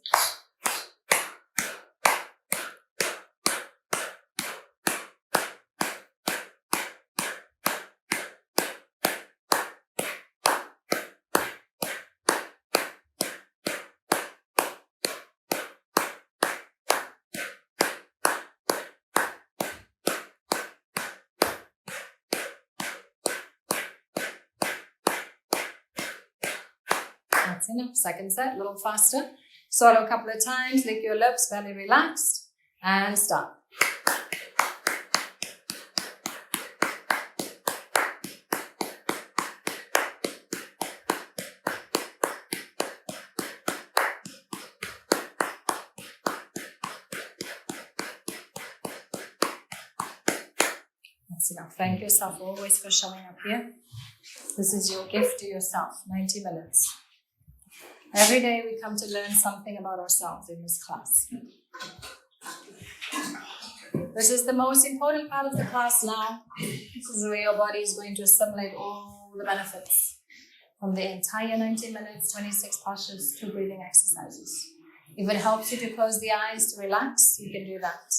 That's enough. Second set, a little faster. Swallow a couple of times, lick your lips, belly relaxed, and stop. That's enough. Thank yourself always for showing up here. This is your gift to yourself, 90 minutes. Every day we come to learn something about ourselves in this class. This is the most important part of the class now. This is where your body is going to assimilate all the benefits from the entire 90 minutes, 26 postures, 2 breathing exercises. If it helps you to close the eyes to relax, you can do that.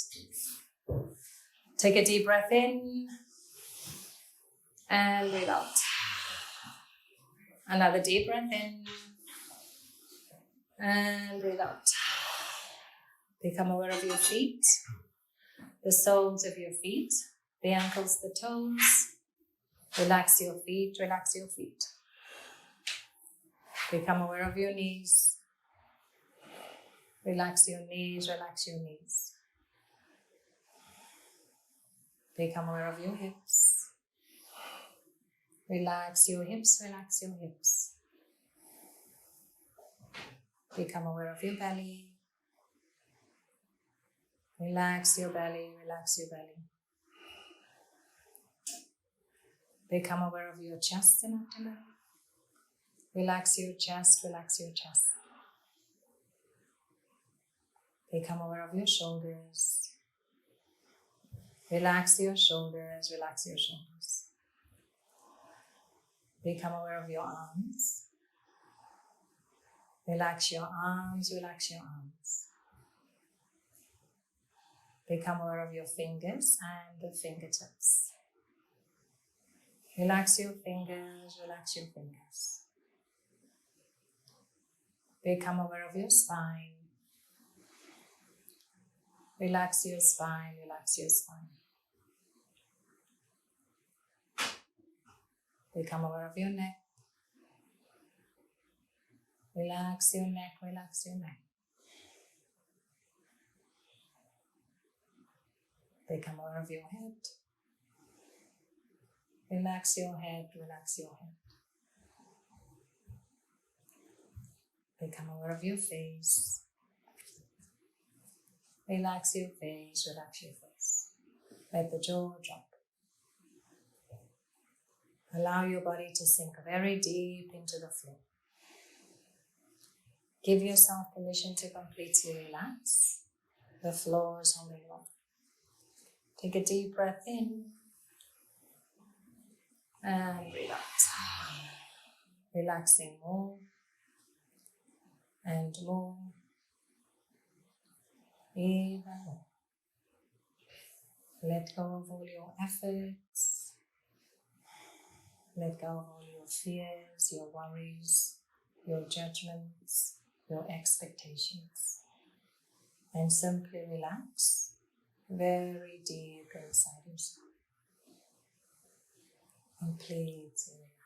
Take a deep breath in and breathe out. Another deep breath in. And breathe out. Become aware of your feet, the soles of your feet, the ankles, the toes. Relax your feet, relax your feet. Become aware of your knees. Relax your knees, relax your knees. Become aware of your hips. Relax your hips, relax your hips. Become aware of your belly. Relax your belly, relax your belly. Become aware of your chest and abdomen. Relax your chest, relax your chest. Become aware of your shoulders. Relax your shoulders, relax your shoulders. Become aware of your arms. Relax your arms, relax your arms. Become aware of your fingers and the fingertips. Relax your fingers, relax your fingers. Become aware of your spine. Relax your spine, relax your spine. Become aware of your neck. Relax your neck, relax your neck. Become aware of your head. Relax your head, relax your head. Become aware of your face. Relax your face, relax your face. Let the jaw drop. Allow your body to sink very deep into the floor. Give yourself permission to completely relax. The floor is holding on. Take a deep breath in and relax. Relaxing more and more. Even more. Let go of all your efforts. Let go of all your fears, your worries, your judgments, your expectations. And simply relax very deep inside yourself. Completely relax.